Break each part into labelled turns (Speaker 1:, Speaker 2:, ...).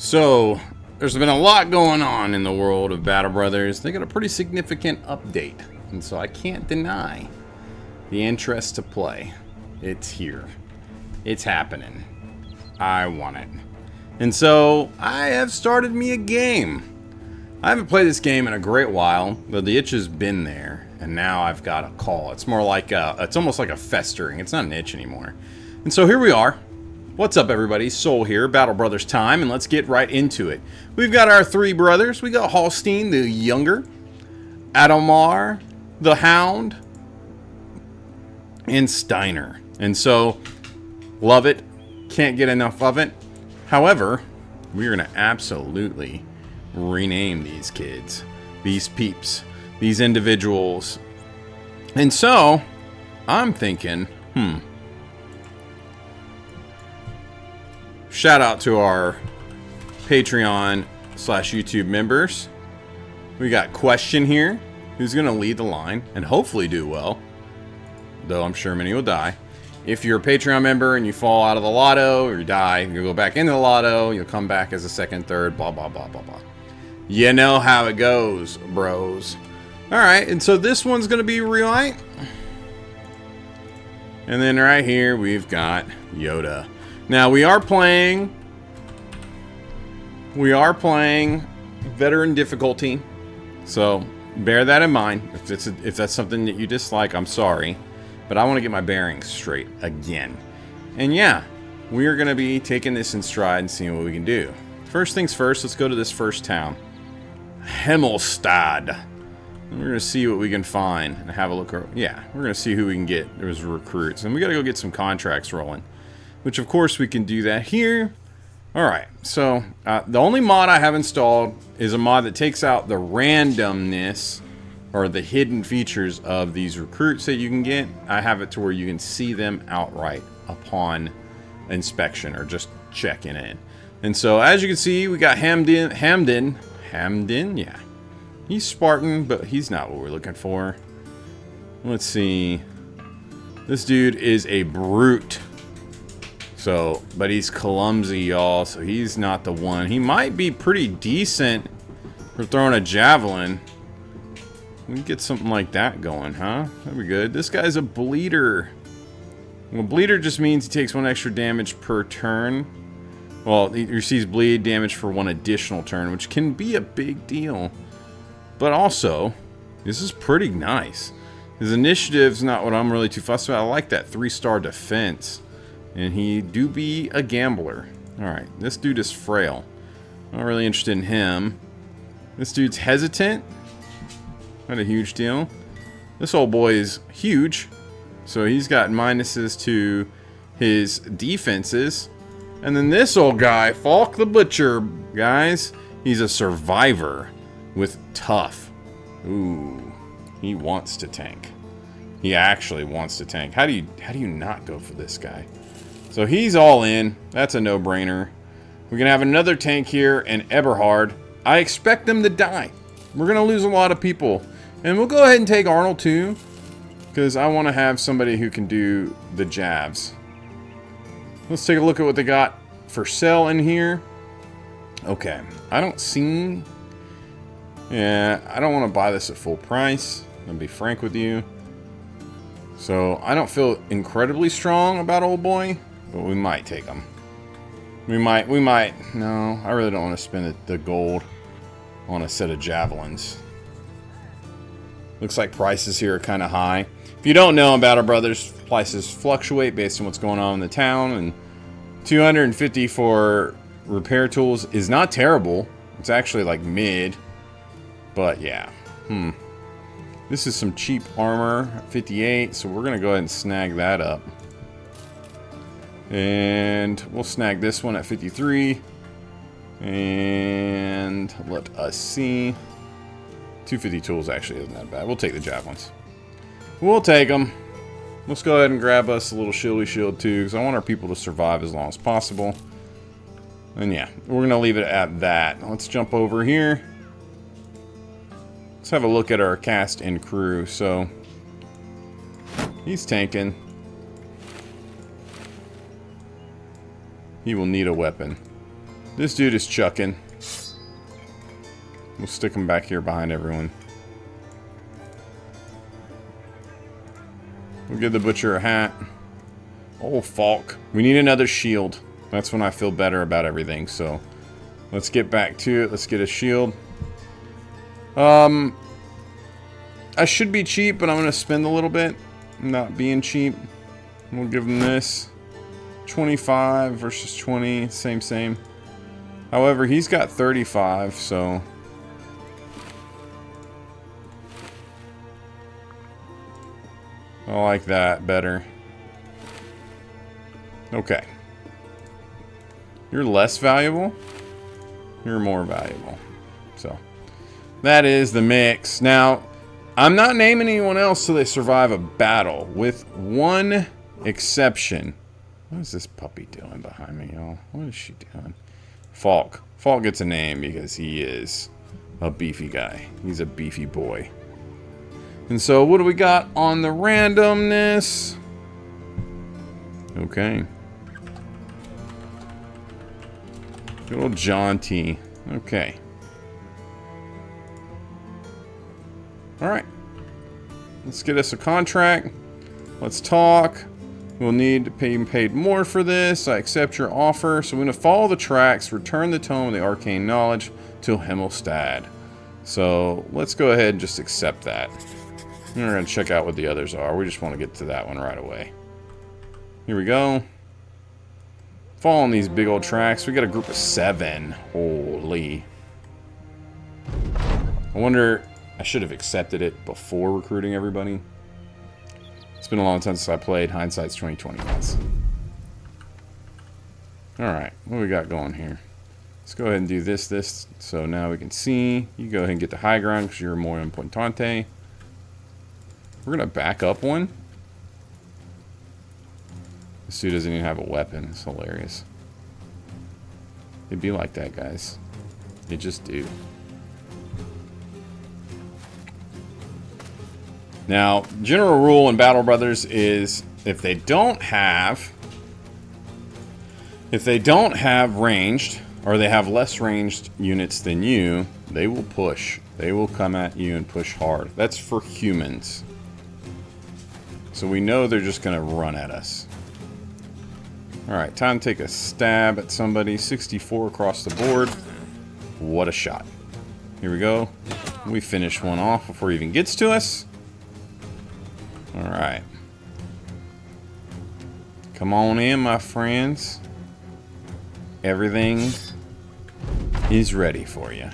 Speaker 1: So, there's been a lot going on in the world of Battle Brothers. They got a pretty significant update, and so I can't deny the interest to play. It's here. It's happening. I want it. And so, I have started me a game. I haven't played this game in a great while, but the itch has been there, and now I've got a call. It's more like it's almost like a festering. It's not an itch anymore. And so here we are. What's up, everybody? Soul here, Battle Brothers time, and let's get right into it. We've got our three brothers. We got Holstein the Younger, Adalmar the Hound, and Steiner. And so, love it. Can't get enough of it. However, we're going to absolutely rename these kids, these peeps, these individuals. And so, I'm thinking, shout out to our Patreon/YouTube members. We got Question here, who's going to lead the line and hopefully do well, though I'm sure many will die. If you're a Patreon member and you fall out of the lotto or you die, you'll go back into the lotto, you'll come back as a second, third, blah, blah, blah, blah, blah. You know how it goes, bros. Alright, and so this one's going to be Relight. And then right here, we've got Yoda. Now, we are playing veteran difficulty, so bear that in mind. If that's something that you dislike, I'm sorry, but I want to get my bearings straight again. And yeah, we are going to be taking this in stride and seeing what we can do. First things first, let's go to this first town, Himmelstad. And we're going to see what we can find and have a look. Yeah, we're going to see who we can get. There's recruits, and we got to go get some contracts rolling. Which, of course, we can do that here. Alright, so the only mod I have installed is a mod that takes out the randomness or the hidden features of these recruits that you can get. I have it to where you can see them outright upon inspection or just checking in. And so, as you can see, we got Hamden, yeah. He's Spartan, but he's not what we're looking for. Let's see. This dude is a brute. So, but he's clumsy, y'all, so he's not the one. He might be pretty decent for throwing a javelin. We can get something like that going, huh? That'd be good. This guy's a bleeder. Well, bleeder just means he takes 1 extra damage per turn. Well, he receives bleed damage for 1 additional turn, which can be a big deal. But also, this is pretty nice. His initiative's not what I'm really too fussed about. I like that 3-star defense. And he do be a gambler. Alright, this dude is frail. Not really interested in him. This dude's hesitant. Not a huge deal. This old boy is huge. So he's got minuses to his defenses. And then this old guy, Falk the Butcher, guys. He's a survivor with tough. Ooh, he wants to tank. He actually wants to tank. How do you not go for this guy? So he's all in. That's a no-brainer. We're going to have another tank here and Eberhard. I expect them to die. We're going to lose a lot of people. And we'll go ahead and take Arnold too, because I want to have somebody who can do the jabs. Let's take a look at what they got for sale in here. Okay. I don't see... Yeah, I don't want to buy this at full price. I'll be frank with you. So I don't feel incredibly strong about old boy. But we might take them. We might. No, I really don't want to spend the gold on a set of javelins. Looks like prices here are kind of high. If you don't know, in Battle Brothers, prices fluctuate based on what's going on in the town. And 250 for repair tools is not terrible. It's actually like mid. But yeah. This is some cheap armor, 58. So we're going to go ahead and snag that up. And we'll snag this one at 53. And let us see. 250 tools actually isn't that bad. We'll take the javelins. We'll take them. Let's go ahead and grab us a little shieldy shield too, because I want our people to survive as long as possible. And yeah, we're going to leave it at that. Let's jump over here. Let's have a look at our cast and crew. So, he's tanking. He will need a weapon. This dude is chucking. We'll stick him back here behind everyone. We'll give the butcher a hat. Oh, Falk. We need another shield. That's when I feel better about everything. So, let's get back to it. Let's get a shield. I should be cheap, but I'm going to spend a little bit. Not being cheap. We'll give him this. 25 versus 20. Same. However, he's got 35, so... I like that better. Okay. You're less valuable. You're more valuable. So, that is the mix. Now, I'm not naming anyone else till they survive a battle, with one exception. What is this puppy doing behind me, y'all? What is she doing? Falk. Falk gets a name because he is a beefy guy. He's a beefy boy. And so, what do we got on the randomness? Okay. Good old John T. Okay. Alright. Let's get us a contract. Let's talk. We'll need to pay paid more for this. I accept your offer. So we're going to follow the tracks, return the tome of the arcane knowledge to Himmelstad. So let's go ahead and just accept that. And we're going to check out what the others are. We just want to get to that one right away. Here we go. Following these big old tracks. We got a group of 7. Holy. I wonder... I should have accepted it before recruiting everybody. It's been a long time since I played. Hindsight's 2020, guys. Alright, what we got going here? Let's go ahead and do this. So now we can see. You go ahead and get the high ground because you're more importante. We're going to back up one. This dude doesn't even have a weapon. It's hilarious. It'd be like that, guys. It just do. Now, general rule in Battle Brothers is if they don't have ranged, or they have less ranged units than you, they will push. They will come at you and push hard. That's for humans. So we know they're just going to run at us. Alright, time to take a stab at somebody. 64 across the board. What a shot. Here we go. We finish one off before he even gets to us. Alright. Come on in, my friends. Everything is ready for you.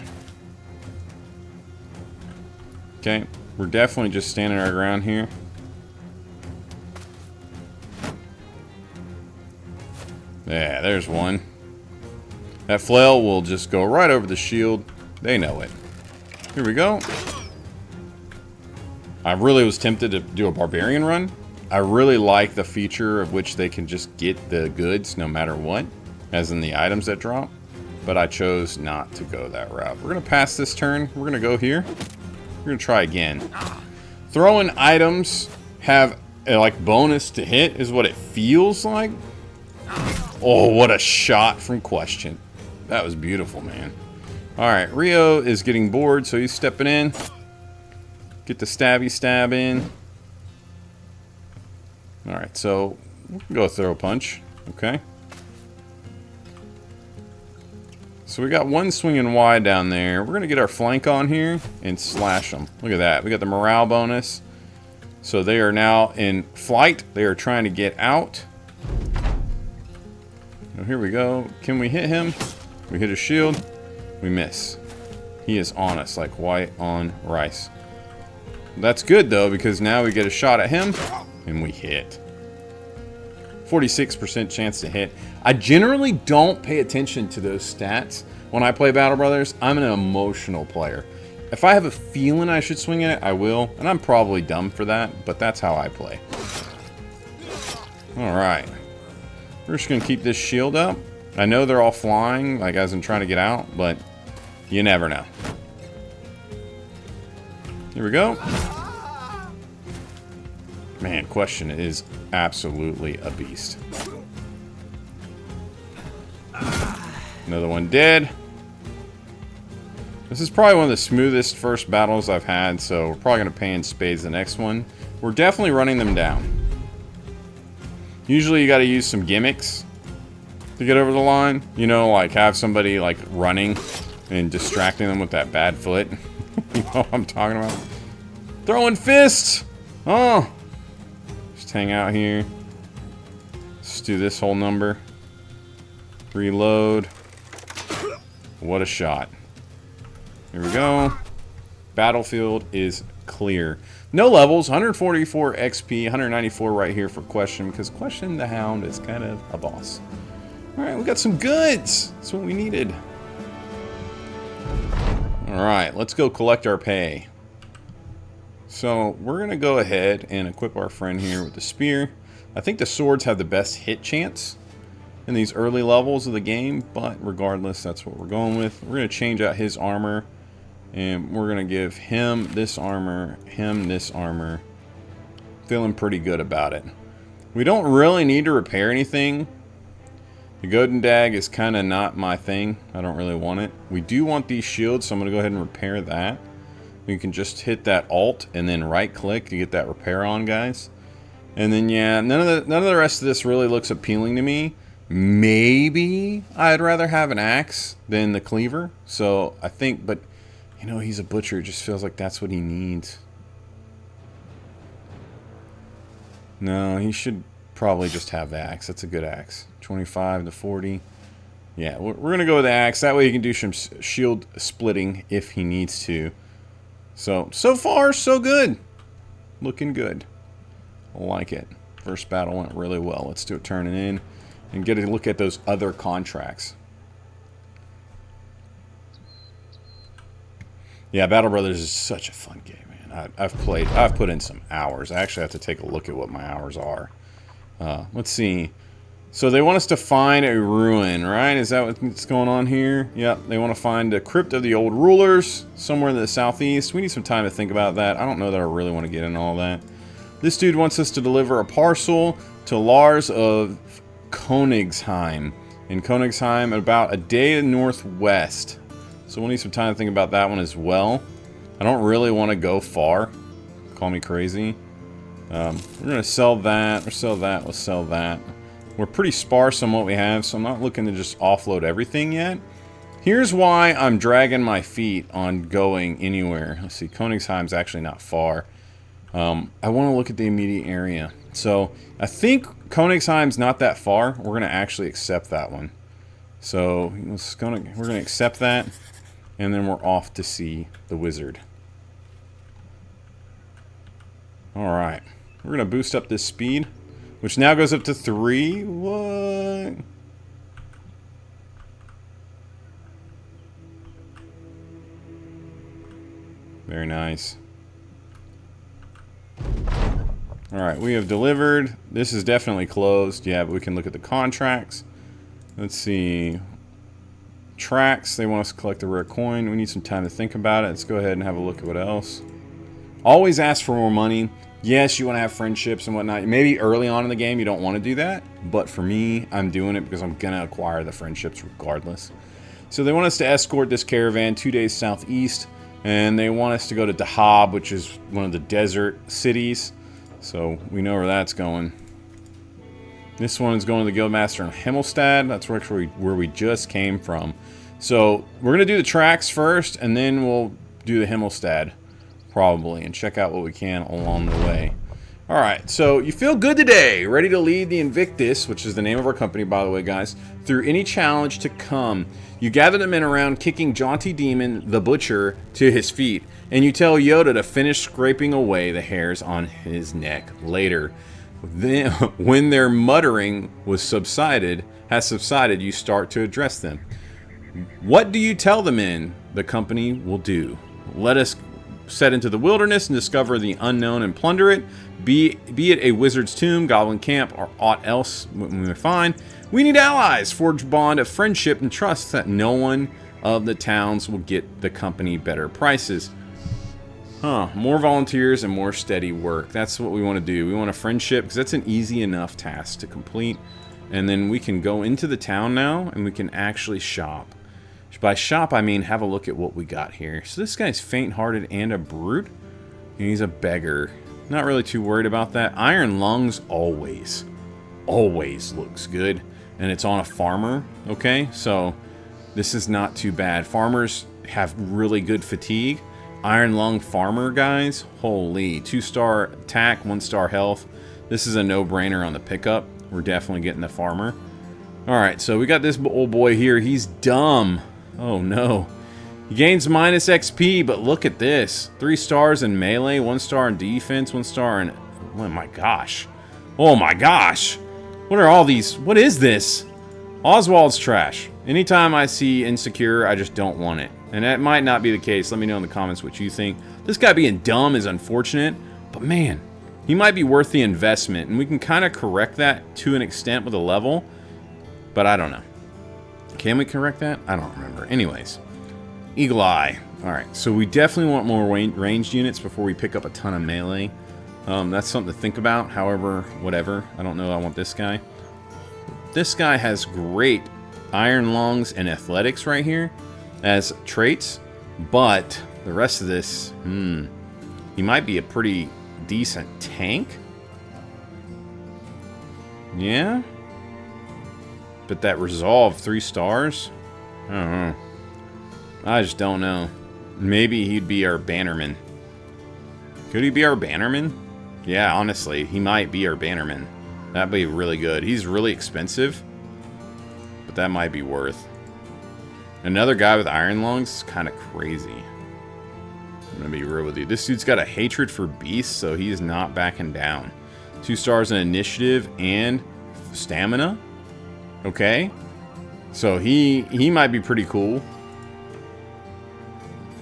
Speaker 1: Okay, we're definitely just standing our ground here. Yeah, there's one. That flail will just go right over the shield. They know it. Here we go. I really was tempted to do a barbarian run. I really like the feature of which they can just get the goods no matter what, as in the items that drop. But I chose not to go that route. We're going to pass this turn. We're going to go here. We're going to try again. Throwing items have a bonus to hit is what it feels like. Oh, what a shot from Question. That was beautiful, man. Alright, Rio is getting bored, so he's stepping in. Get the stabby stab in. Alright, so we can go throw a punch. Okay. So we got one swinging wide down there. We're going to get our flank on here and slash them. Look at that. We got the morale bonus. So they are now in flight. They are trying to get out. Oh, here we go. Can we hit him? We hit his shield. We miss. He is on us like white on rice. That's good, though, because now we get a shot at him, and we hit. 46% chance to hit. I generally don't pay attention to those stats when I play Battle Brothers. I'm an emotional player. If I have a feeling I should swing at it, I will, and I'm probably dumb for that, but that's how I play. Alright. We're just going to keep this shield up. I know they're all flying, like as in trying to get out, but you never know. Here we go. Man, Question is absolutely a beast. Another one dead. This is probably one of the smoothest first battles I've had, so we're probably going to pay in spades the next one. We're definitely running them down. Usually you got to use some gimmicks to get over the line. You know, like have somebody like running and distracting them with that bad foot. You know what I'm talking about? Throwing fists! Oh! Just hang out here. Let's do this whole number. Reload. What a shot. Here we go. Battlefield is clear. No levels, 144 XP, 194 right here for Question, because Question the Hound is kind of a boss. Alright, we got some goods. That's what we needed. Alright, let's go collect our pay. So, we're going to go ahead and equip our friend here with the spear. I think the swords have the best hit chance in these early levels of the game, but regardless, that's what we're going with. We're going to change out his armor, and we're going to give him this armor, him this armor. Feeling pretty good about it. We don't really need to repair anything. The Golden Dag is kind of not my thing. I don't really want it. We do want these shields, so I'm going to go ahead and repair that. You can just hit that Alt and then right click to get that repair on, guys. And then yeah, none of the rest of this really looks appealing to me. Maybe I'd rather have an axe than the cleaver. So I think, but you know, he's a butcher. It just feels like that's what he needs. No, he should probably just have the axe. That's a good axe. 25 to 40. Yeah, we're going to go with the axe. That way he can do some shield splitting if he needs to. So far, so good. Looking good. I like it. First battle went really well. Let's do a turning in and get a look at those other contracts. Yeah, Battle Brothers is such a fun game, man. I've put in some hours. I actually have to take a look at what my hours are. Let's see. So they want us to find a ruin, right? Is that what's going on here? Yep, they want to find a crypt of the old rulers somewhere in the southeast. We need some time to think about that. I don't know that I really want to get into all that. This dude wants us to deliver a parcel to Lars of Königsheim. In Königsheim, about a day northwest. So we'll need some time to think about that one as well. I don't really want to go far. Call me crazy. We're going to sell that. Or sell that. Let's sell that. We're pretty sparse on what we have, so I'm not looking to just offload everything yet. Here's why I'm dragging my feet on going anywhere. Let's see, Königsheim's actually not far. I want to look at the immediate area. So I think Königsheim's not that far. We're going to actually accept that one. So we're going to accept that, and then we're off to see the wizard. All right, we're going to boost up this speed, which now goes up to 3. What? Very nice. Alright, we have delivered. This is definitely closed. Yeah, but we can look at the contracts. Let's see. Tracks. They want us to collect a rare coin. We need some time to think about it. Let's go ahead and have a look at what else. Always ask for more money. Yes, you want to have friendships and whatnot. Maybe early on in the game you don't want to do that. But for me, I'm doing it because I'm going to acquire the friendships regardless. So they want us to escort this caravan 2 days southeast. And they want us to go to Dahab, which is one of the desert cities. So we know where that's going. This one is going to the Guildmaster in Himmelstad. That's actually where we just came from. So we're going to do the tracks first, and then we'll do the Himmelstad, probably, and check out what we can along the way. Alright, so you feel good today. Ready to lead the Invictus, which is the name of our company, by the way, guys, through any challenge to come. You gather the men around, kicking Jaunty Demon, the Butcher, to his feet, and you tell Yoda to finish scraping away the hairs on his neck later. Then, when their muttering has subsided, you start to address them. What do you tell the men the company will do? Let us set into the wilderness and discover the unknown and plunder it, be it a wizard's tomb, goblin camp, or aught else we find. We need allies, forge bond of friendship and trust that no one of the towns will get the company better prices. More volunteers and more steady work. That's what we want to do. We want a friendship because that's an easy enough task to complete. And then we can go into the town now, and we can actually shop. By shop, I mean have a look at what we got here. So this guy's faint-hearted and a brute. And he's a beggar. Not really too worried about that. Iron lungs always looks good. And it's on a farmer, okay? So this is not too bad. Farmers have really good fatigue. Iron lung farmer guys, holy. 2-star attack, 1-star health. This is a no-brainer on the pickup. We're definitely getting the farmer. Alright, so we got this old boy here. He's dumb. Oh no. He gains minus XP, but look at this. 3 stars in melee, 1 star in defense, 1 star in... Oh my gosh. Oh my gosh. What are all these? What is this? Oswald's trash. Anytime I see insecure, I just don't want it. And that might not be the case. Let me know in the comments what you think. This guy being dumb is unfortunate, but man, he might be worth the investment. And we can kind of correct that to an extent with a level, but I don't know. Can we correct that? I don't remember. Anyways, Eagle Eye. Alright, so we definitely want more ranged units before we pick up a ton of melee. That's something to think about. However, whatever. I don't know. I want this guy. This guy has great iron lungs and athletics right here as traits, but the rest of this, he might be a pretty decent tank. Yeah. But that resolve 3 stars? I don't know. I just don't know. Maybe he'd be our bannerman. Could he be our bannerman? Yeah, honestly, he might be our bannerman. That'd be really good. He's really expensive, but that might be worth. Another guy with iron lungs is kind of crazy. I'm gonna be real with you. This dude's got a hatred for beasts, so he's not backing down. 2 stars in initiative and stamina. Okay, so he might be pretty cool.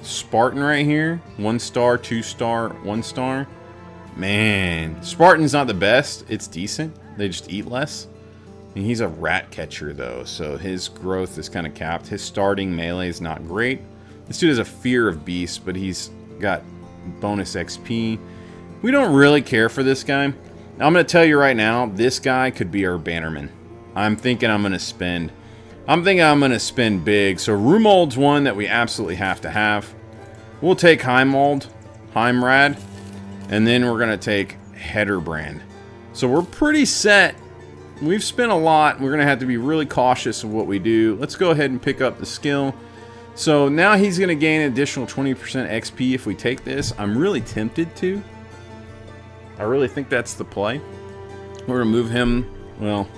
Speaker 1: Spartan right here, 1 star, 2 star, 1 star. Man, Spartan's not the best. It's decent. They just eat less. And he's a rat catcher though, so his growth is kind of capped. His starting melee is not great. This dude has a fear of beasts, but he's got bonus XP. We don't really care for this guy. Now, I'm going to tell you right now, this guy could be our bannerman. I'm thinking I'm going to spend big. So Rumold's one that we absolutely have to have. We'll take Heimrad, and then we're going to take Hedderbrand. So we're pretty set. We've spent a lot. We're going to have to be really cautious of what we do. Let's go ahead and pick up the skill. So now he's going to gain an additional 20% XP if we take this. I'm really tempted to. I really think that's the play. We're going to move him. Well,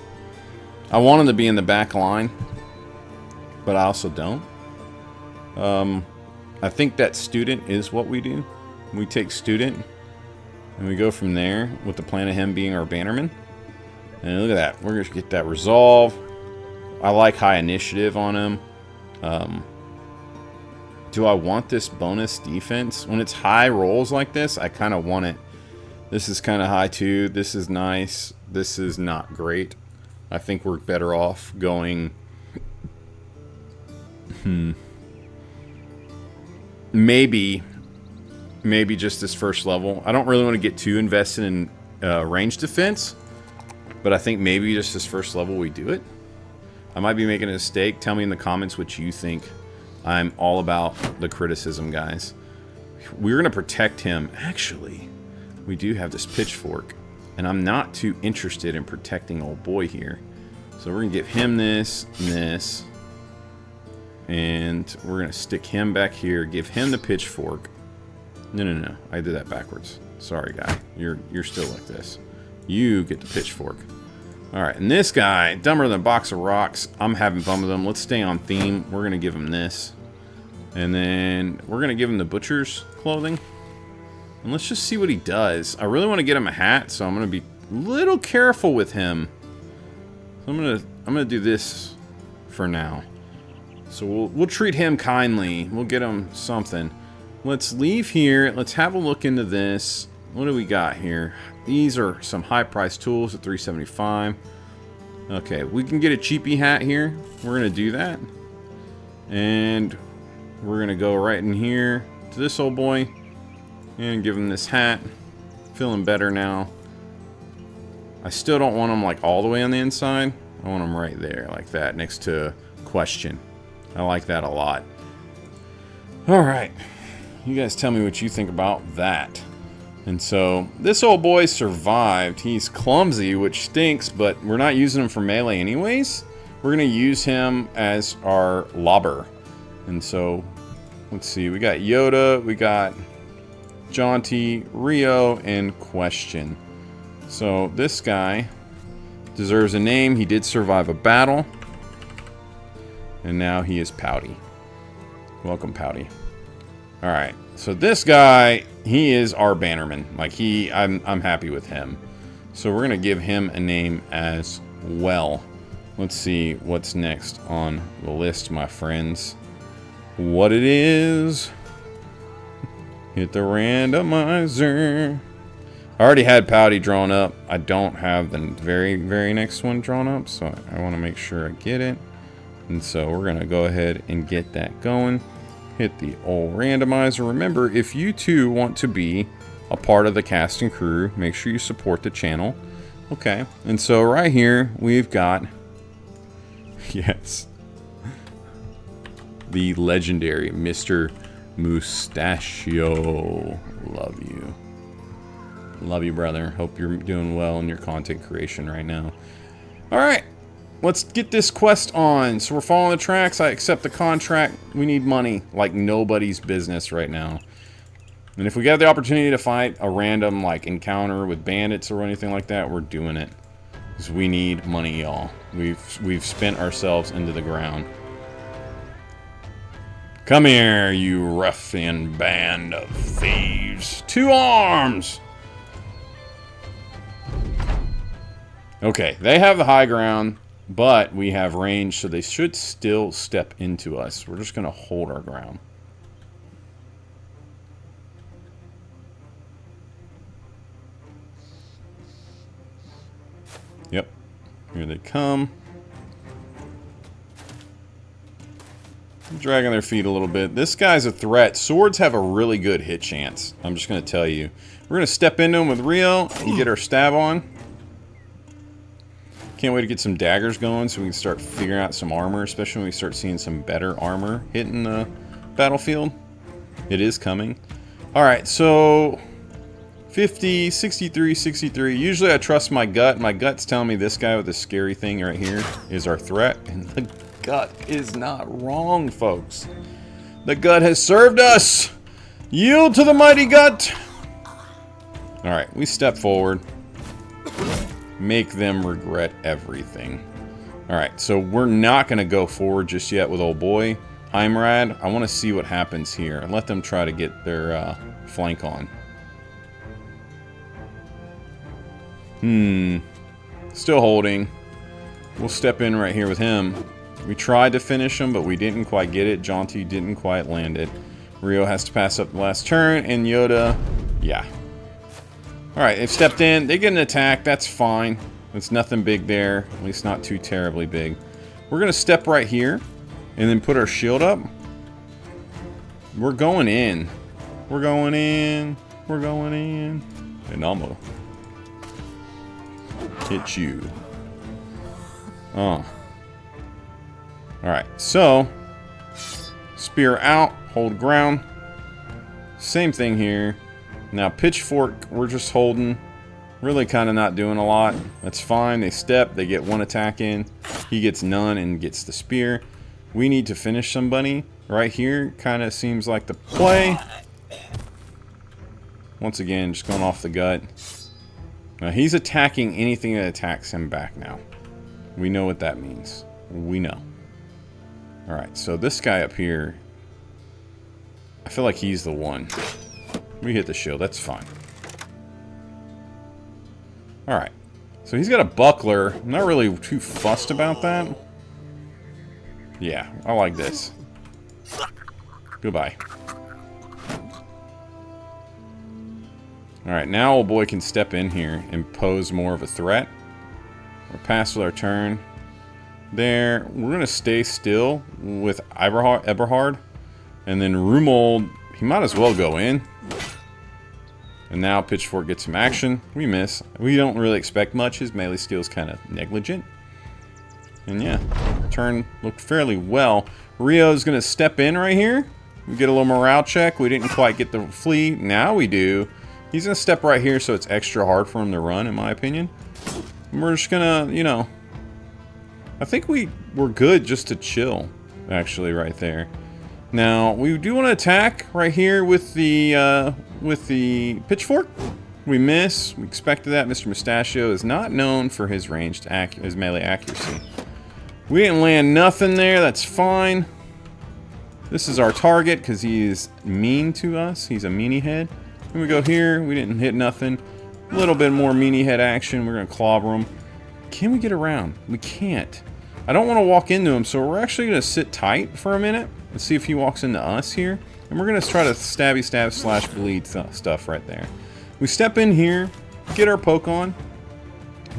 Speaker 1: I want him to be in the back line, but I also don't. I think that student is what we do. We take student, and we go from there with the plan of him being our bannerman. And look at that. We're going to get that resolve. I like high initiative on him. Do I want this bonus defense? When it's high rolls like this, I kind of want it. This is kind of high too. This is nice. This is not great. I think we're better off going... Maybe just this first level. I don't really want to get too invested in range defense, but I think maybe just this first level we do it. I might be making a mistake. Tell me in the comments what you think. I'm all about the criticism, guys. We're going to protect him. Actually, we do have this pitchfork, and I'm not too interested in protecting old boy here. So we're going to give him this and this. And we're going to stick him back here, give him the pitchfork. No. I did that backwards. Sorry, guy. You're still like this. You get the pitchfork. Alright, and this guy, dumber than a box of rocks. I'm having fun with him. Let's stay on theme. We're going to give him this. And then we're going to give him the butcher's clothing. And let's just see what he does. I really want to get him a hat, so I'm going to be a little careful with him. So I'm going to do this for now. So we'll treat him kindly. We'll get him something. Let's leave here. Let's have a look into this. What do we got here? These are some high-priced tools at $375. Okay, we can get a cheapy hat here. We're going to do that. And we're going to go right in here to this old boy and give him this hat. Feeling better now. I still don't want him like all the way on the inside. I want them right there, like that, next to question. I like that a lot. Alright. You guys tell me what you think about that. And so, this old boy survived. He's clumsy, which stinks, but we're not using him for melee anyways. We're going to use him as our lobber. And so, let's see. We got Yoda, we got Jaunty, Rio, and Question. So, this guy deserves a name. He did survive a battle. And now he is Pouty. Welcome, Pouty. Alright, so this guy, he is our bannerman. Like, I'm happy with him. So we're going to give him a name as well. Let's see what's next on the list, my friends. What it is. Hit the randomizer. I already had Pouty drawn up. I don't have the very, very next one drawn up, so I want to make sure I get it. And so we're going to go ahead and get that going. Hit the old randomizer. Remember, if you too want to be a part of the cast and crew, make sure you support the channel. Okay, and so right here we've got, yes, the legendary Mr. Mustachio. Love you. Love you, brother. Hope you're doing well in your content creation right now. Alright. Let's get this quest on. So we're following the tracks. I accept the contract. We need money like nobody's business right now. And if we get the opportunity to fight a random like encounter with bandits or anything like that, we're doing it. Because we need money, y'all. We've spent ourselves into the ground. Come here, you ruffian band of thieves. 2 arms! Okay, they have the high ground. But we have range, so they should still step into us. We're just going to hold our ground. Yep. Here they come. Dragging their feet a little bit. This guy's a threat. Swords have a really good hit chance. I'm just going to tell you. We're going to step into him with Rio and get our stab on. Can't wait to get some daggers going so we can start figuring out some armor, especially when we start seeing some better armor hitting the battlefield. It is coming. Alright, so 50, 63, 63. Usually I trust my gut. My gut's telling me this guy with the scary thing right here is our threat. And the gut is not wrong, folks. The gut has served us. Yield to the mighty gut. Alright, we step forward. Make them regret everything. Alright, so we're not going to go forward just yet with old boy. Heimrad, I want to see what happens here. And let them try to get their flank on. Still holding. We'll step in right here with him. We tried to finish him, but we didn't quite get it. Jaunty didn't quite land it. Rio has to pass up the last turn, and Yoda, yeah. Alright, they've stepped in. They get an attack. That's fine. It's nothing big there. At least not too terribly big. We're going to step right here and then put our shield up. We're going in. We're going in. We're going in. And I'm going to hit you. Oh. Alright, so spear out. Hold ground. Same thing here. Now, pitchfork, we're just holding. Really kind of not doing a lot. That's fine. They step. They get 1 attack in. He gets none and gets the spear. We need to finish somebody. Right here kind of seems like the play. Once again, just going off the gut. Now, he's attacking anything that attacks him back now. We know what that means. We know. Alright, so this guy up here, I feel like he's the one. We hit the shield. That's fine. Alright. So he's got a buckler. I'm not really too fussed about that. Yeah, I like this. Goodbye. Alright, now old boy can step in here and pose more of a threat. We're past with our turn. There. We're going to stay still with Eberhard. And then Rumold, he might as well go in. And now Pitchfork gets some action. We miss. We don't really expect much. His melee skill is kind of negligent. And yeah, turn looked fairly well. Rio's going to step in right here. We get a little morale check. We didn't quite get the flea. Now we do. He's going to step right here so it's extra hard for him to run, in my opinion. And we're just going to, you know... I think we're good just to chill, actually, right there. Now, we do want to attack right here with the pitchfork. We miss. We expected that. Mr. Mustachio is not known for his ranged his melee accuracy. We didn't land nothing there. That's fine. This is our target because he is mean to us. He's a meanie head. And we go here. We didn't hit nothing. A little bit more meanie head action. We're going to clobber him. Can we get around? We can't. I don't want to walk into him, so we're actually going to sit tight for a minute and see if he walks into us here. And we're going to try to stabby stab slash bleed stuff right there. We step in here, get our poke on.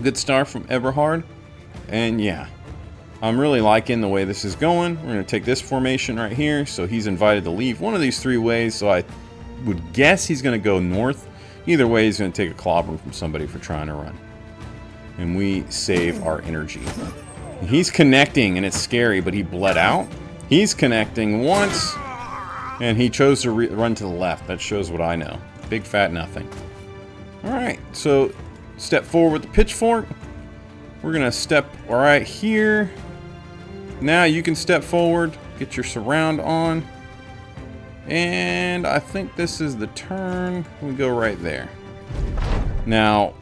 Speaker 1: Good start from Eberhard. And yeah, I'm really liking the way this is going. We're going to take this formation right here, so he's invited to leave one of these three ways, so I would guess he's going to go north. Either way, he's going to take a clobber from somebody for trying to run. And we save our energy. He's connecting, and it's scary, but he bled out. He's connecting once, and he chose to run to the left. That shows what I know. Big fat nothing. Alright, so step forward with the pitchfork. We're going to step right here. Now you can step forward, get your surround on. And I think this is the turn. We go right there. Now,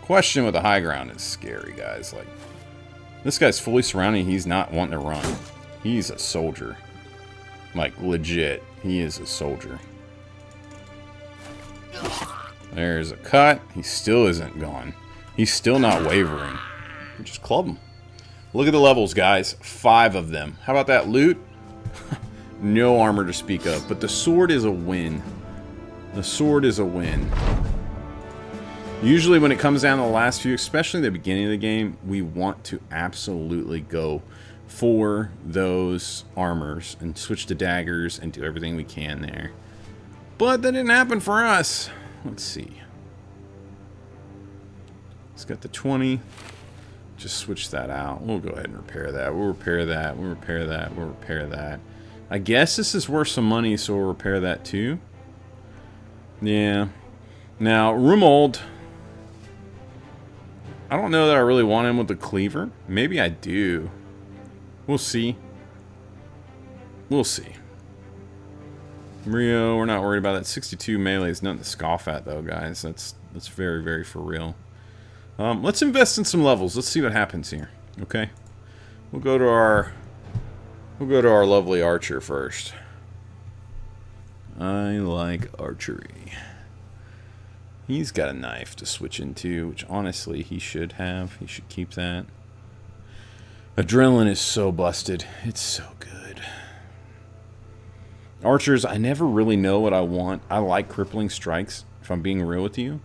Speaker 1: question with the high ground is scary, guys. Like, this guy's fully surrounded. He's not wanting to run. He's a soldier. Like, legit. He is a soldier. There's a cut. He still isn't gone. He's still not wavering. We just club him. Look at the levels, guys. 5 of them. How about that loot? No armor to speak of. But the sword is a win. The sword is a win. Usually when it comes down to the last few, especially the beginning of the game, we want to absolutely go for those armors and switch to daggers and do everything we can there. But that didn't happen for us. Let's see. It's got the 20. Just switch that out. We'll go ahead and repair that. We'll repair that. We'll repair that. We'll repair that. I guess this is worth some money, so we'll repair that too. Yeah. Now, Rumold. I don't know that I really want him with the cleaver. Maybe I do. We'll see. We'll see. Rio, we're not worried about that. 62 melee is nothing to scoff at, though, guys. That's very, very for real. Let's invest in some levels. Let's see what happens here. Okay. We'll go to our lovely archer first. I like archery. He's got a knife to switch into, which honestly he should have. He should keep that. Adrenaline is so busted. It's so good. Archers, I never really know what I want. I like crippling strikes, if I'm being real with you.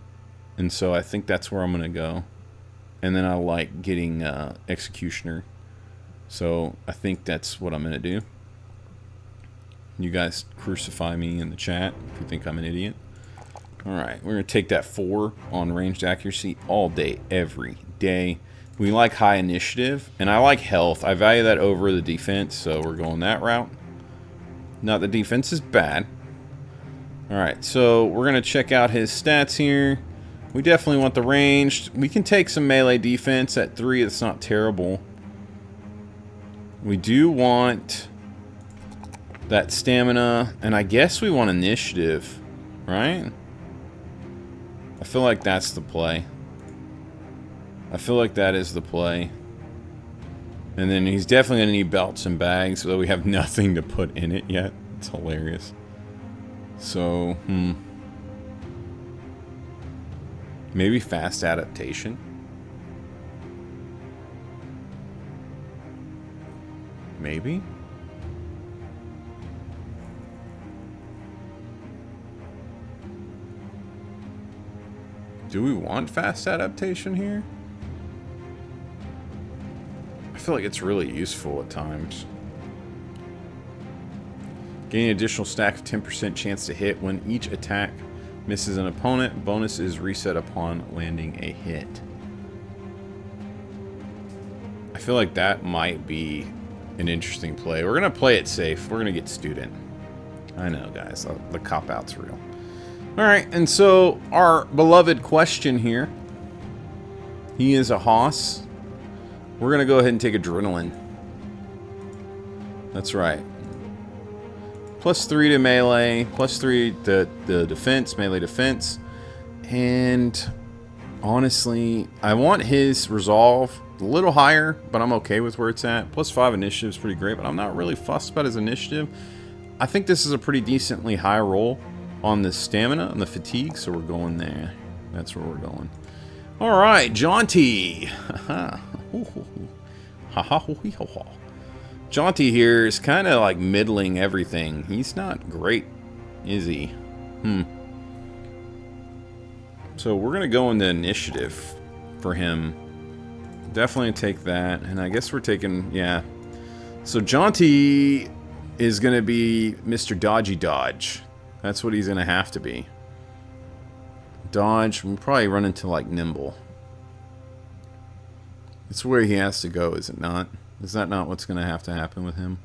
Speaker 1: And so I think that's where I'm going to go. And then I like getting executioner. So I think that's what I'm going to do. You guys crucify me in the chat if you think I'm an idiot. Alright, we're going to take that 4 on ranged accuracy all day, every day. We like high initiative, and I like health. I value that over the defense, so we're going that route. Not the defense is bad. Alright, so we're going to check out his stats here. We definitely want the ranged. We can take some melee defense at 3. It's not terrible. We do want that stamina, and I guess we want initiative, right? I feel like that's the play. I feel like that is the play. And then he's definitely going to need belts and bags, although we have nothing to put in it yet. It's hilarious. So, maybe fast adaptation? Maybe? Do we want fast adaptation here? I feel like it's really useful at times. Gain an additional stack of 10% chance to hit when each attack misses an opponent. Bonus is reset upon landing a hit. I feel like that might be an interesting play. We're going to play it safe. We're going to get student. I know, guys. The cop-out's real. Alright, and so our beloved question here. He is a hoss. We're going to go ahead and take adrenaline. That's right. +3 to melee, +3 to the defense, melee defense. And honestly, I want his resolve a little higher, but I'm okay with where it's at. +5 initiative is pretty great, but I'm not really fussed about his initiative. I think this is a pretty decently high roll on the stamina and the fatigue, so we're going there. That's where we're going. All right, Jaunty. Jaunty here is kind of like middling everything. He's not great, is he? So we're going to go into initiative for him. Definitely take that. And I guess we're taking, yeah. So Jaunty is going to be Mr. Dodgy Dodge. That's what he's going to have to be. Dodge. We'll probably run into like Nimble. It's where he has to go, is it not? Is that not what's going to have to happen with him?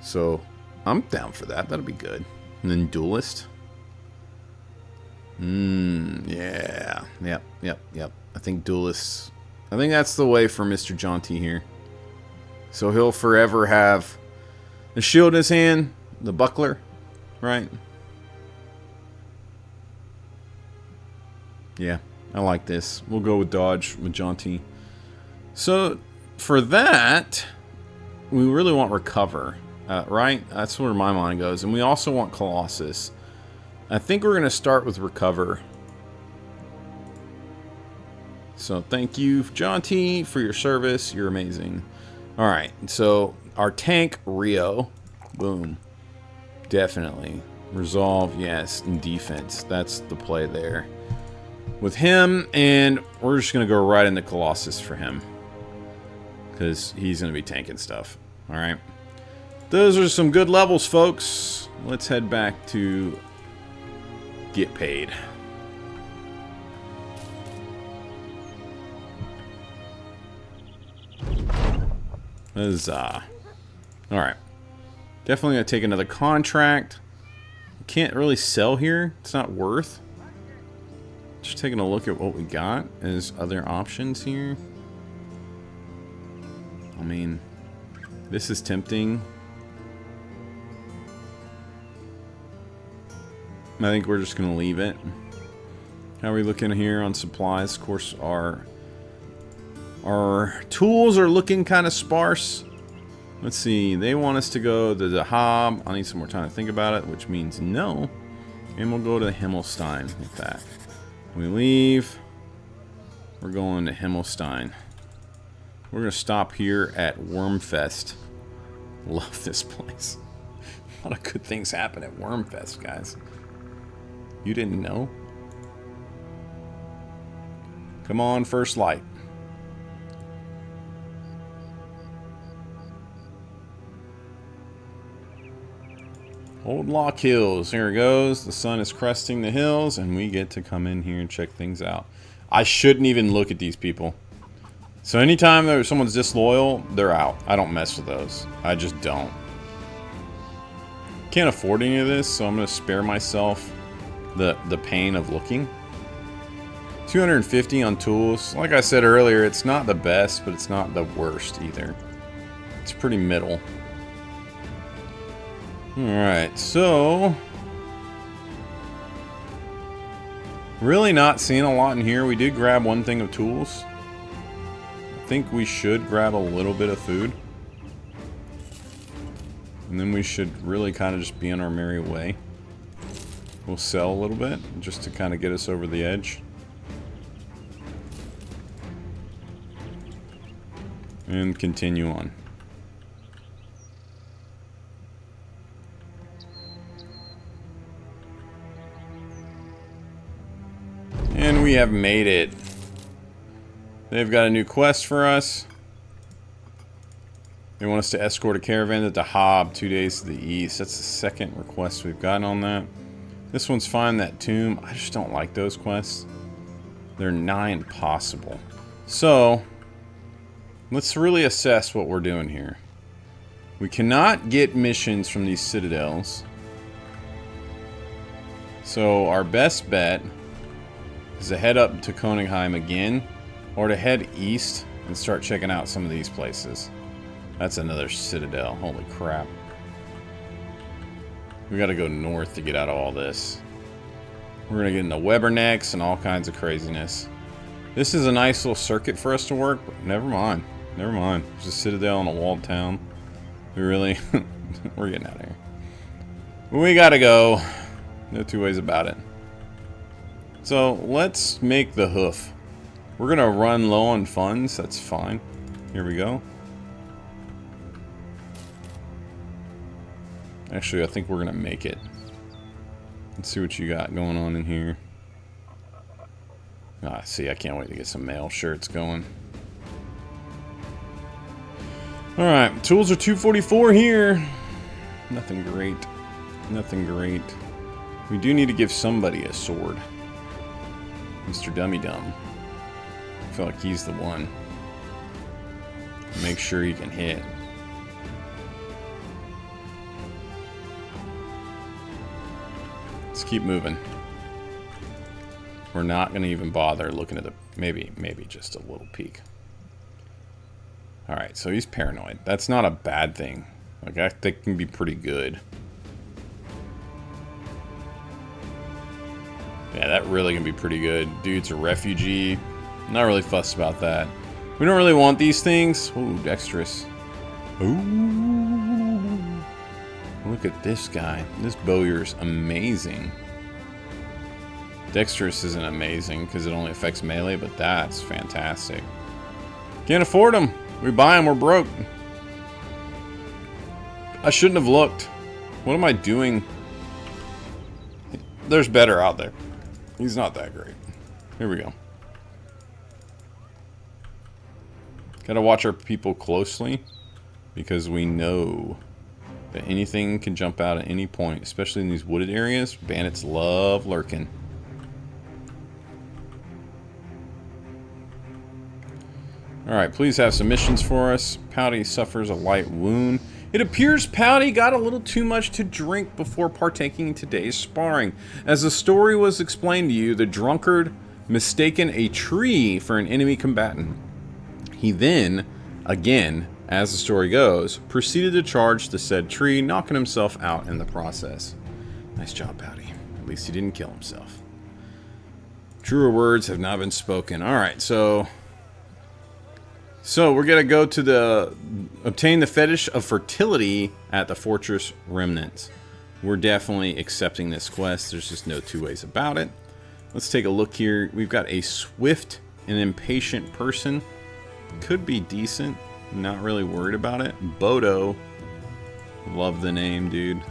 Speaker 1: So, I'm down for that. That'll be good. And then Duelist. Yeah. Yep. I think Duelists. I think that's the way for Mr. Jaunty here. So he'll forever have the shield in his hand, the buckler, right? Yeah, I like this. We'll go with Dodge with Jaunty. So, for that, we really want Recover, right? That's where my mind goes. And we also want Colossus. I think we're going to start with Recover. So, thank you, Jaunty, for your service. You're amazing. Alright, so our tank, Rio. Boom. Definitely. Resolve, yes. And defense. That's the play there. With him, and we're just going to go right into Colossus for him. Because he's going to be tanking stuff. Alright. Those are some good levels, folks. Let's head back to get paid. Huzzah. Alright. Definitely going to take another contract. Can't really sell here. It's not worth. Just taking a look at what we got as other options here. I mean, this is tempting. I think we're just going to leave it. How are we looking here on supplies? Of course, our tools are looking kind of sparse. Let's see. They want us to go to the Hob. I need some more time to think about it, which means no. And we'll go to Himmelstein with that. We leave. We're going to Himmelstein. We're going to stop here at Wormfest. Love this place. A lot of good things happen at Wormfest, guys. You didn't know? Come on, First Light. Old Lock Hills. Here it goes. The sun is cresting the hills, and we get to come in here and check things out. I shouldn't even look at these people. So anytime someone's disloyal, they're out. I don't mess with those. I just don't. Can't afford any of this, so I'm going to spare myself the pain of looking. 250 on tools. Like I said earlier, it's not the best, but it's not the worst either. It's pretty middle. Alright, so really not seeing a lot in here. We did grab one thing of tools. I think we should grab a little bit of food. And then we should really kind of just be on our merry way. We'll sell a little bit just to kind of get us over the edge. And continue on. And we have made it. They've got a new quest for us. They want us to escort a caravan to the Hob 2 days to the east. That's the second request we've gotten on that. This one's fine, that tomb. I just don't like those quests. They're nigh impossible. So, let's really assess what we're doing here. We cannot get missions from these citadels. So our best bet is to head up to Konigheim again, or to head east and start checking out some of these places. That's another citadel. Holy crap. We gotta go north to get out of all this. We're gonna get into Webbernecks and all kinds of craziness. This is a nice little circuit for us to work, but never mind. Never mind. There's a citadel in a walled town. We really... we're getting out of here. We gotta go. No two ways about it. So, let's make the hoof. We're gonna run low on funds. That's fine. Here we go. Actually, I think we're gonna make it. Let's see what you got going on in here. Ah, see, I can't wait to get some mail shirts going. Alright, tools are 244 here. Nothing great. Nothing great. We do need to give somebody a sword. Mr. Dummy Dum. I feel like he's the one. Make sure he can hit. Let's keep moving. We're not going to even bother looking at the... Maybe just a little peek. Alright, so he's paranoid. That's not a bad thing. Like, I think it can be pretty good. Yeah, that really can be pretty good. Dude's a refugee. Not really fussed about that. We don't really want these things. Ooh, dexterous. Ooh. Look at this guy. This bowyer's amazing. Dexterous isn't amazing because it only affects melee, but that's fantastic. Can't afford them. We buy them, we're broke. I shouldn't have looked. What am I doing? There's better out there. He's not that great. Here we go. Gotta watch our people closely because we know that anything can jump out at any point, especially in these wooded areas. Bandits love lurking. Alright, please have some missions for us. Pouty suffers a light wound. It appears Pouty got a little too much to drink before partaking in today's sparring. As the story was explained to you, the drunkard mistaken a tree for an enemy combatant. He then, again, as the story goes, proceeded to charge the said tree, knocking himself out in the process. Nice job, Pouty. At least he didn't kill himself. Truer words have not been spoken. Alright, so we're gonna go to obtain the fetish of fertility at the Fortress Remnants. We're definitely accepting this quest. There's just no two ways about it. Let's take a look here. We've got a swift and impatient person. Could be decent. Not really worried about it. Bodo. Love the name, dude.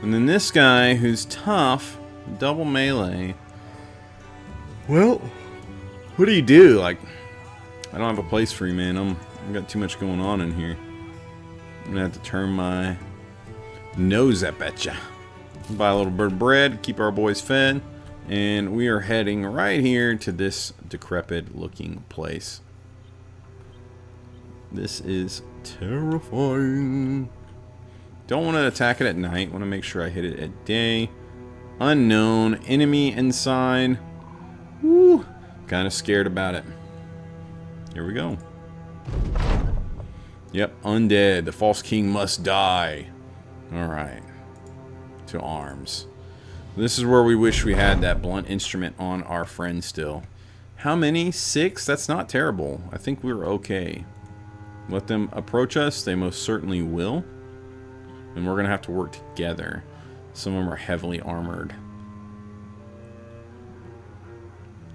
Speaker 1: And then this guy who's tough. Double melee. Well, what do you do? Like, I don't have a place for you, man. I've got too much going on in here. I'm gonna have to turn my nose up at ya. Buy a little bit of bread, keep our boys fed, and we are heading right here to this decrepit looking place. This is terrifying. Don't want to attack it at night. Want to make sure I hit it at day. Unknown enemy inside. Woo! Kind of scared about it. Here we go. Yep, undead. The false king must die. Alright. To arms. This is where we wish we had that blunt instrument on our friend still. How many? 6? That's not terrible. I think we're okay. Let them approach us. They most certainly will. And we're going to have to work together. Some of them are heavily armored.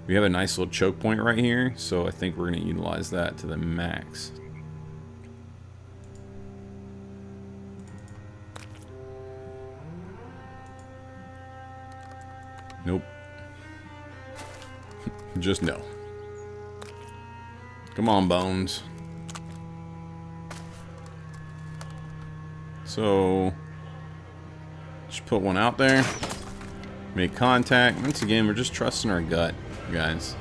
Speaker 1: We have a nice little choke point right here, so I think we're going to utilize that to the max. Nope. Just no. Come on, Bones. So, just put one out there. Make contact. Once again, we're just trusting our gut, guys.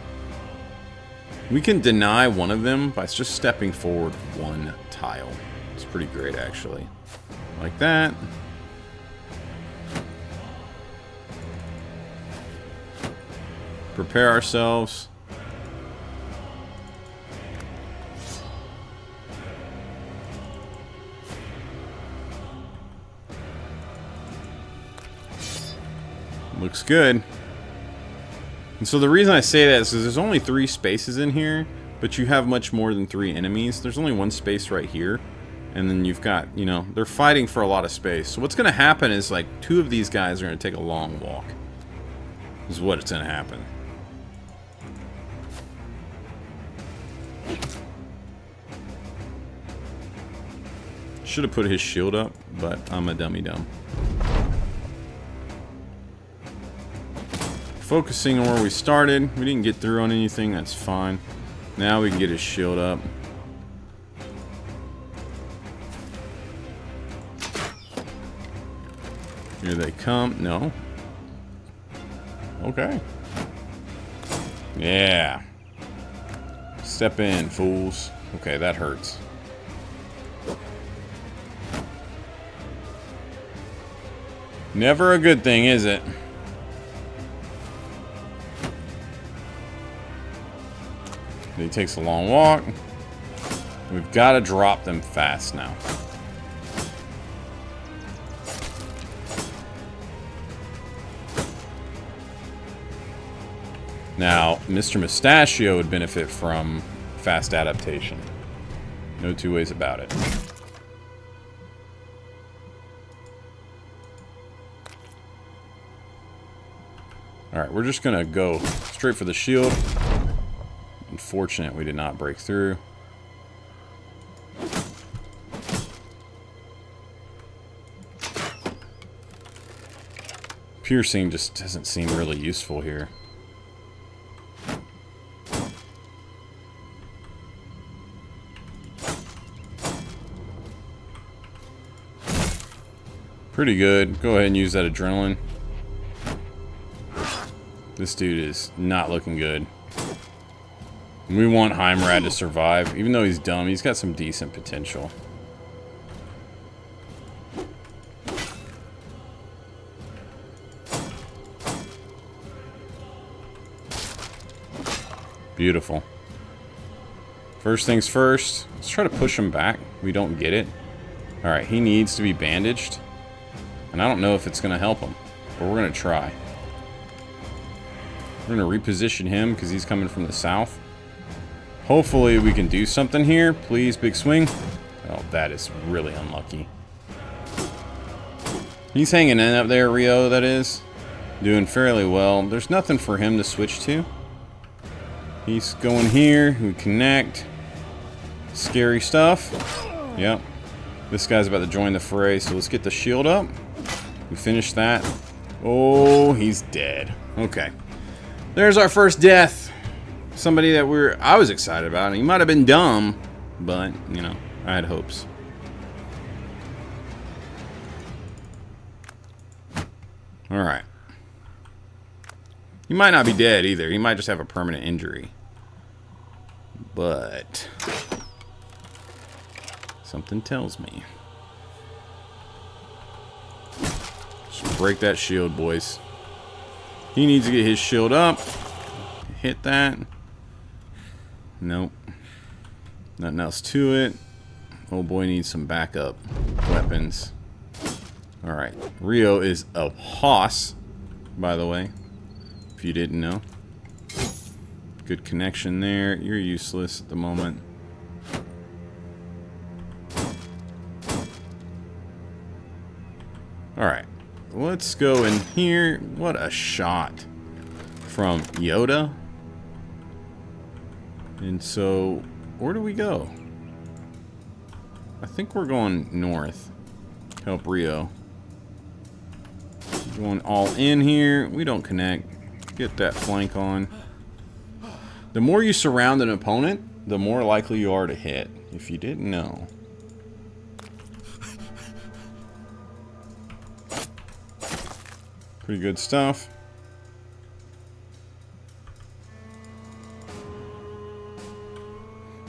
Speaker 1: We can deny one of them by just stepping forward one tile. It's pretty great, actually. Like that. Prepare ourselves. Looks good. And so the reason I say that is because there's only 3 spaces in here, but you have much more than 3 enemies. There's only 1 space right here. And then you've got, you know, they're fighting for a lot of space. So what's going to happen is, like, 2 of these guys are going to take a long walk. Is what's going to happen. Should have put his shield up, but I'm a dummy dumb. Focusing on where we started. We didn't get through on anything, that's fine. Now we can get his shield up. Here they come. No. Okay. Yeah. Step in, fools. Okay, that hurts. Never a good thing, is it? He takes a long walk. We've got to drop them fast now. Now, Mr. Mustachio would benefit from fast adaptation. No two ways about it. Alright, we're just going to go straight for the shield. Unfortunate we did not break through. Piercing just doesn't seem really useful here. Pretty good. Go ahead and use that adrenaline. This dude is not looking good. We want Heimrad to survive. Even though he's dumb, he's got some decent potential. Beautiful. First things first, let's try to push him back. We don't get it. Alright, he needs to be bandaged. And I don't know if it's going to help him. But we're going to try. We're going to reposition him because he's coming from the south. Hopefully we can do something here. Please, big swing. Oh, that is really unlucky. He's hanging in up there, Rio, that is. Doing fairly well. There's nothing for him to switch to. He's going here. We connect. Scary stuff. Yep. This guy's about to join the fray, so let's get the shield up. We finished that. Oh, he's dead. Okay. There's our first death. Somebody that I was excited about. He might have been dumb, but, you know, I had hopes. Alright. He might not be dead either. He might just have a permanent injury. But something tells me. Just break that shield, boys. He needs to get his shield up. Hit that. Nope. Nothing else to it. Oh boy needs some backup weapons. Alright. Rio is a hoss, by the way. If you didn't know. Good connection there. You're useless at the moment. Alright. Let's go in here. What a shot from Yoda. And so, where do we go? I think we're going north. Help Rio. Going all in here. We don't connect. Get that flank on. The more you surround an opponent, the more likely you are to hit. If you didn't know. Pretty good stuff.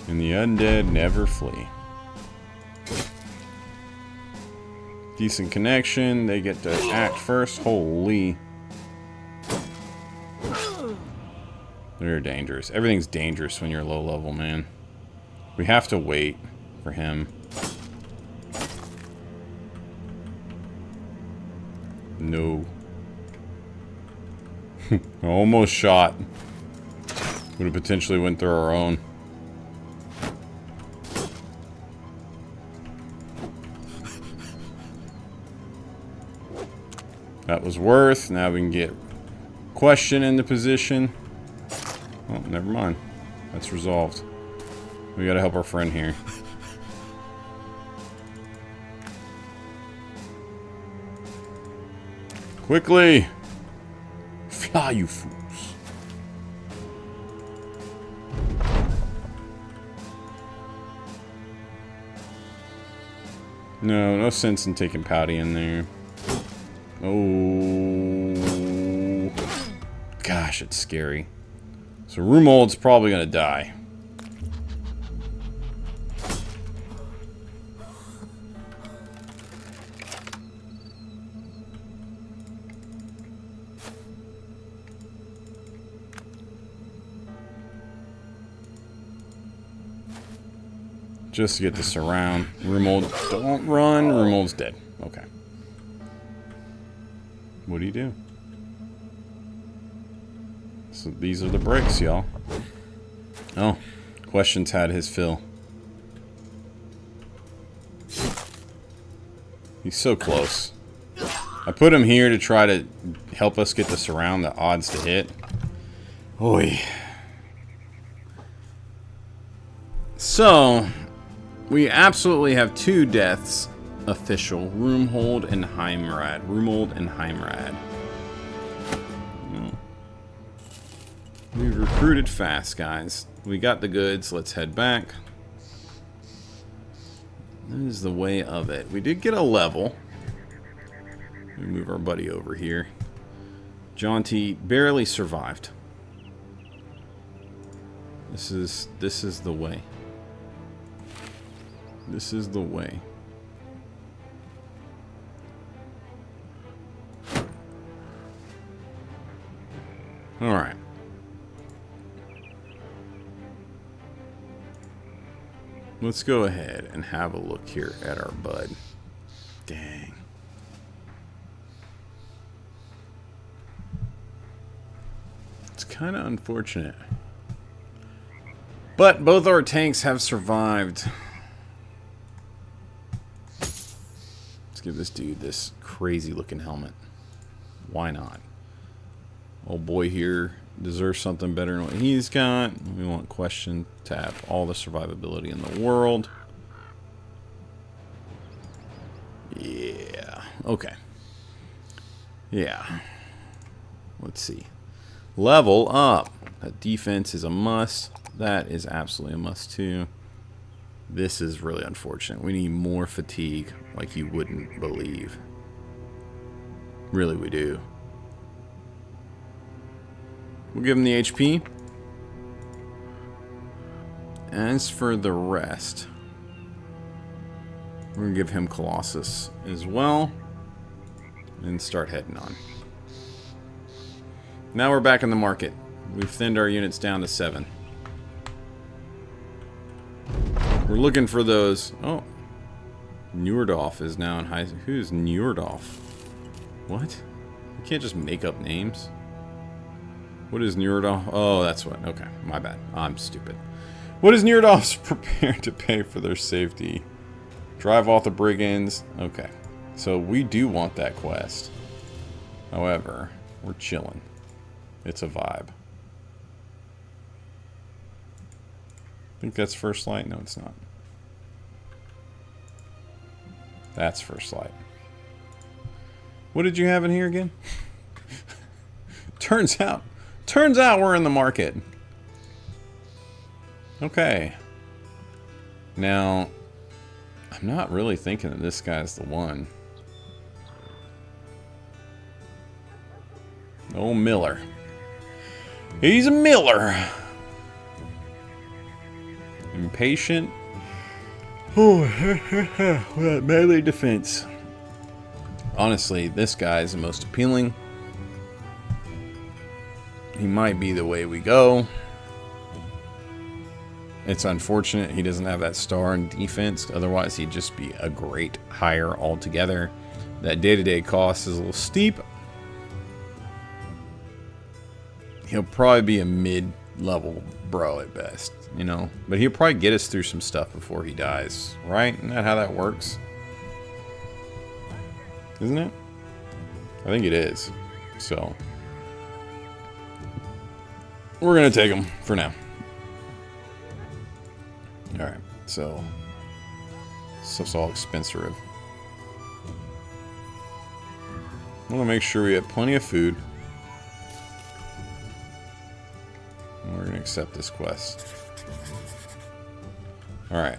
Speaker 1: And the undead never flee. Decent connection. They get to act first. Holy. They're dangerous. Everything's dangerous when you're low level, man. We have to wait for him. No. Almost shot. Would have potentially went through our own. That was worth. Now we can get question into position. Oh, never mind. That's resolved. We gotta help our friend here. Quickly! Fly, you fools. No sense in taking Pouty in there. Oh. Gosh, it's scary. So Rumold's probably gonna die. Just to get this around. Rumold, don't run. Rumold's dead. Okay. What do you do? So these are the bricks, y'all. Oh, questions had his fill. He's so close. I put him here to try to help us get this around, the odds to hit. Oy. So, we absolutely have 2 deaths official. Rumold and Heimrad. Rumold and Heimrad. We recruited fast, guys. We got the goods. Let's head back. That is the way of it. We did get a level. Let me move our buddy over here. Jaunty barely survived. This is the way. This is the way. All right. Let's go ahead and have a look here at our bud. Dang. It's kind of unfortunate. But both our tanks have survived. Let's give this dude this crazy looking helmet. Why not? Old boy here deserves something better than what he's got. We want question to have all the survivability in the world. Yeah. Okay. Yeah. Let's see. Level up. That defense is a must. That is absolutely a must too. This is really unfortunate. We need more fatigue like you wouldn't believe. Really, we do. We'll give him the HP. As for the rest, we're going to give him Colossus as well. And start heading on. Now we're back in the market. We've thinned our units down to 7. We're looking for those. Oh. Njordolf is now in high. Who's Njordolf? What? You can't just make up names. What is Njordolf? Oh, that's what. Okay, my bad. I'm stupid. What is Njordolf's prepared to pay for their safety? Drive off the brigands. Okay, so we do want that quest. However, we're chilling. It's a vibe. I think that's First Light. No, it's not. That's First Light. What did you have in here again? Turns out we're in the market. Okay. Now, I'm not really thinking that this guy's the one. Oh, Miller. He's a Miller. patient. Oh, that melee defense. Honestly, this guy is the most appealing. He might be the way we go. It's unfortunate he doesn't have that star in defense. Otherwise, he'd just be a great hire altogether. That day-to-day cost is a little steep. He'll probably be a mid-level bro at best, you know. But he'll probably get us through some stuff before he dies, right? Isn't that how that works? Isn't it? I think it is. So we're gonna take him for now. All right. So stuff's all expensive. I want to make sure we have plenty of food. We're going to accept this quest. Alright.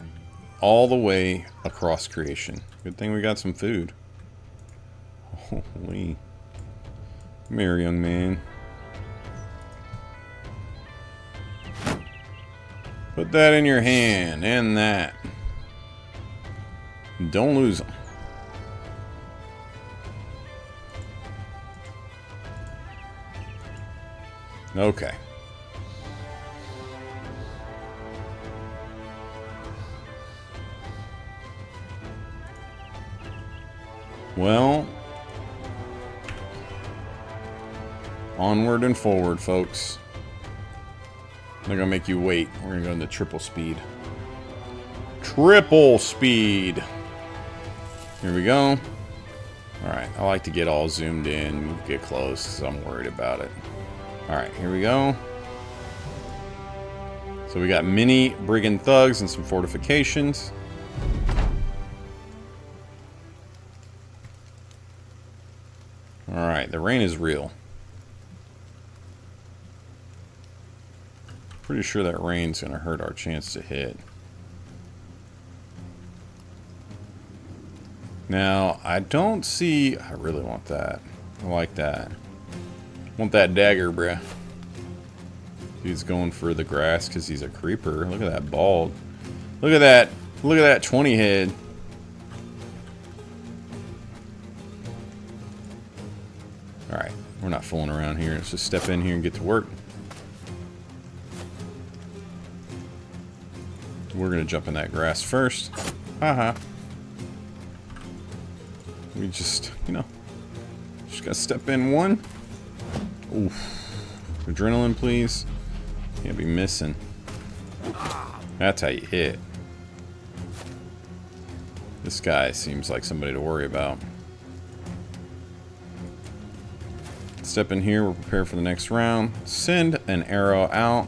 Speaker 1: All the way across creation. Good thing we got some food. Holy. Come here, young man. Put that in your hand. And that. Don't lose them. Okay. Well, onward and forward, folks. They're gonna make you wait. We're gonna go into triple speed. Triple speed! Here we go. Alright, I like to get all zoomed in, get close, because I'm worried about it. Alright, here we go. So we got mini brigand thugs and some fortifications. Alright, the rain is real. Pretty sure that rain's gonna hurt our chance to hit. Now, I don't see... I really want that. I like that. Want that dagger, bruh. He's going for the grass because he's a creeper. Look at that bald. Look at that. Look at that 20 head. Alright, we're not fooling around here. Let's just step in here and get to work. We're going to jump in that grass first. Haha. We just, you know, just got to step in one. Oof. Adrenaline, please. Can't be missing. That's how you hit. This guy seems like somebody to worry about. Step in here. We're prepared for the next round. Send an arrow out.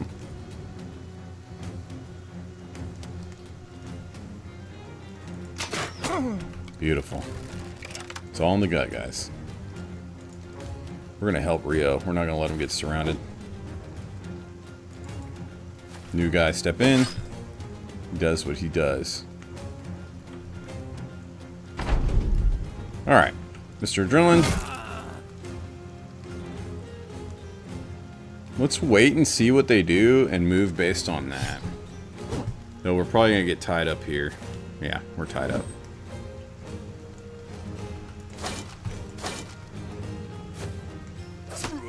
Speaker 1: Beautiful. It's all in the gut, guys. We're going to help Rio. We're not going to let him get surrounded. New guy step in. He does what he does. Alright. Mr. Adrenaline. Let's wait and see what they do and move based on that. No, we're probably going to get tied up here. Yeah, we're tied up.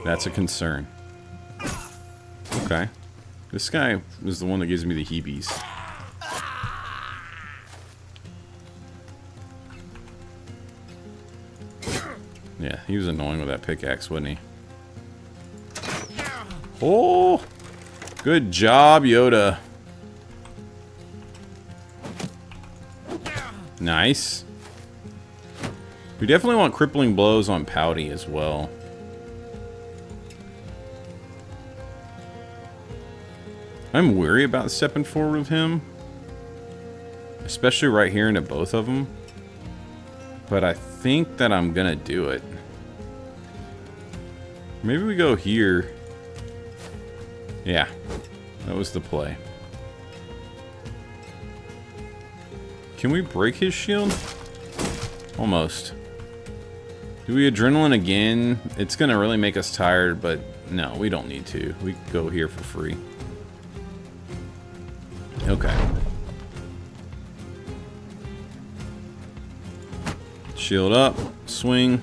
Speaker 1: That's a concern. Okay. This guy is the one that gives me the heebies. Yeah, he was annoying with that pickaxe, wasn't he? Oh! Good job, Yoda. Nice. We definitely want crippling blows on Pouty as well. I'm weary about stepping forward with him. Especially right here into both of them. But I think that I'm gonna do it. Maybe we go here. Yeah. That was the play. Can we break his shield? Almost. Do we adrenaline again? It's gonna really make us tired, but no, we don't need to. We can go here for free. Okay. Shield up. Swing.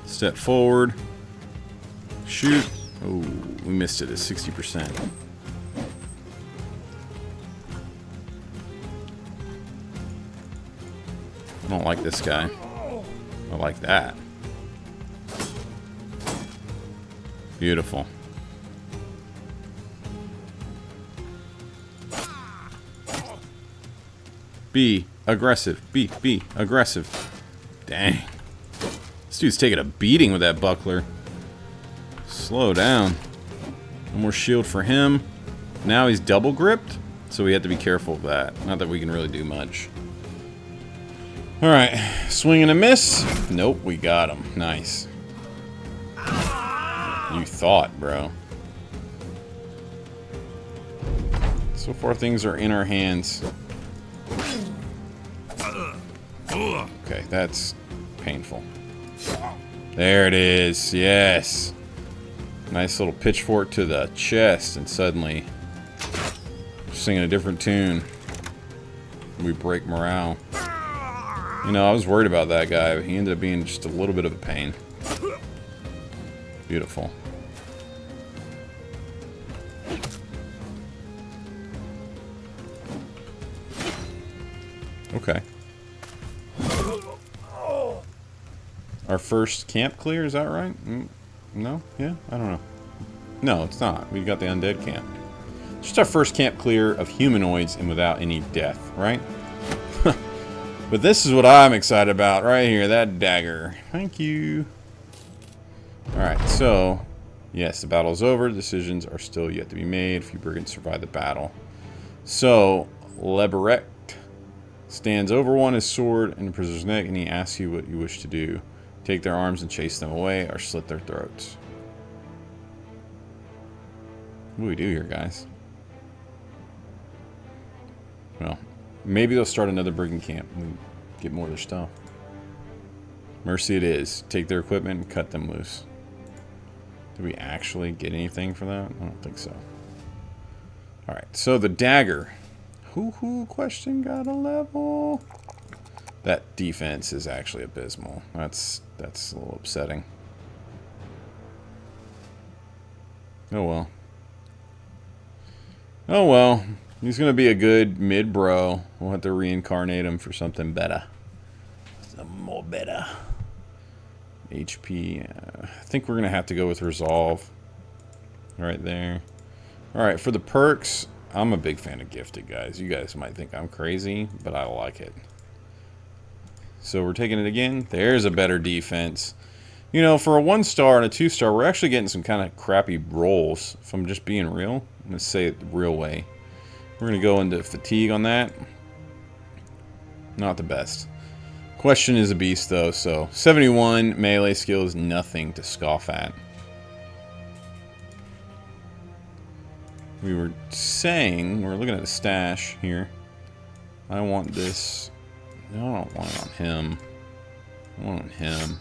Speaker 1: Step forward. Shoot. Oh, we missed it at 60%. I don't like this guy. I like that. Beautiful. Be aggressive. Be aggressive. Dang. This dude's taking a beating with that buckler. Slow down. One more shield for him. Now he's double gripped, so we have to be careful of that. Not that we can really do much. Alright, swing and a miss. Nope, we got him. Nice. You thought, bro. So far things are in our hands. Okay, that's painful. There it is, yes. Nice little pitchfork to the chest, and suddenly singing a different tune. We break morale. You know, I was worried about that guy, but he ended up being just a little bit of a pain. Beautiful. Okay. Our first camp clear, is that right? No? Yeah? I don't know. No, it's not. We got the undead camp. Just our first camp clear of humanoids and without any death, right? But this is what I'm excited about right here. That dagger. Thank you. Alright, so... yes, the battle's over. Decisions are still yet to be made. Few brigands survive the battle. So, Leberect stands over one, his sword in the prisoner's neck, and he asks you what you wish to do. Take their arms and chase them away, or slit their throats. What do we do here, guys? Well, maybe they'll start another brigand camp and get more of their stuff. Mercy it is. Take their equipment and cut them loose. Did we actually get anything for that? I don't think so. Alright, so the dagger. Who question got a level? That defense is actually abysmal. That's a little upsetting. Oh well. Oh well. He's gonna be a good mid bro. We'll have to reincarnate him for something better. Some more better. HP. I think we're gonna have to go with resolve. Right there. Alright, for the perks, I'm a big fan of gifted, guys. You guys might think I'm crazy, but I like it. So we're taking it again. There's a better defense. You know, for a 1-star and a 2-star, we're actually getting some kind of crappy rolls, if I'm just being real. Let's say it the real way. We're going to go into fatigue on that. Not the best. Question is a beast, though, so 71 melee skill is nothing to scoff at. We were saying, we're looking at the stash here. I want this. No, I don't want it on him. I want it on him.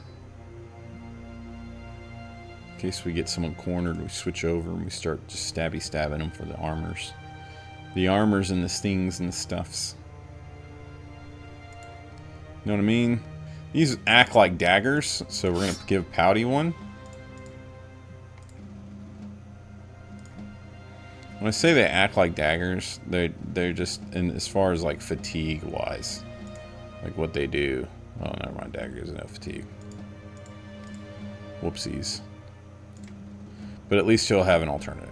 Speaker 1: In case we get someone cornered, we switch over and we start just stabbing them for the armors. The armors and the stings and the stuffs. You know what I mean? These act like daggers, so we're going to give Pouty one. When I say they act like daggers, they're just, in as far as like fatigue wise. Like what they do. Oh, never mind. Daggers and no fatigue. Whoopsies. But at least he'll have an alternative.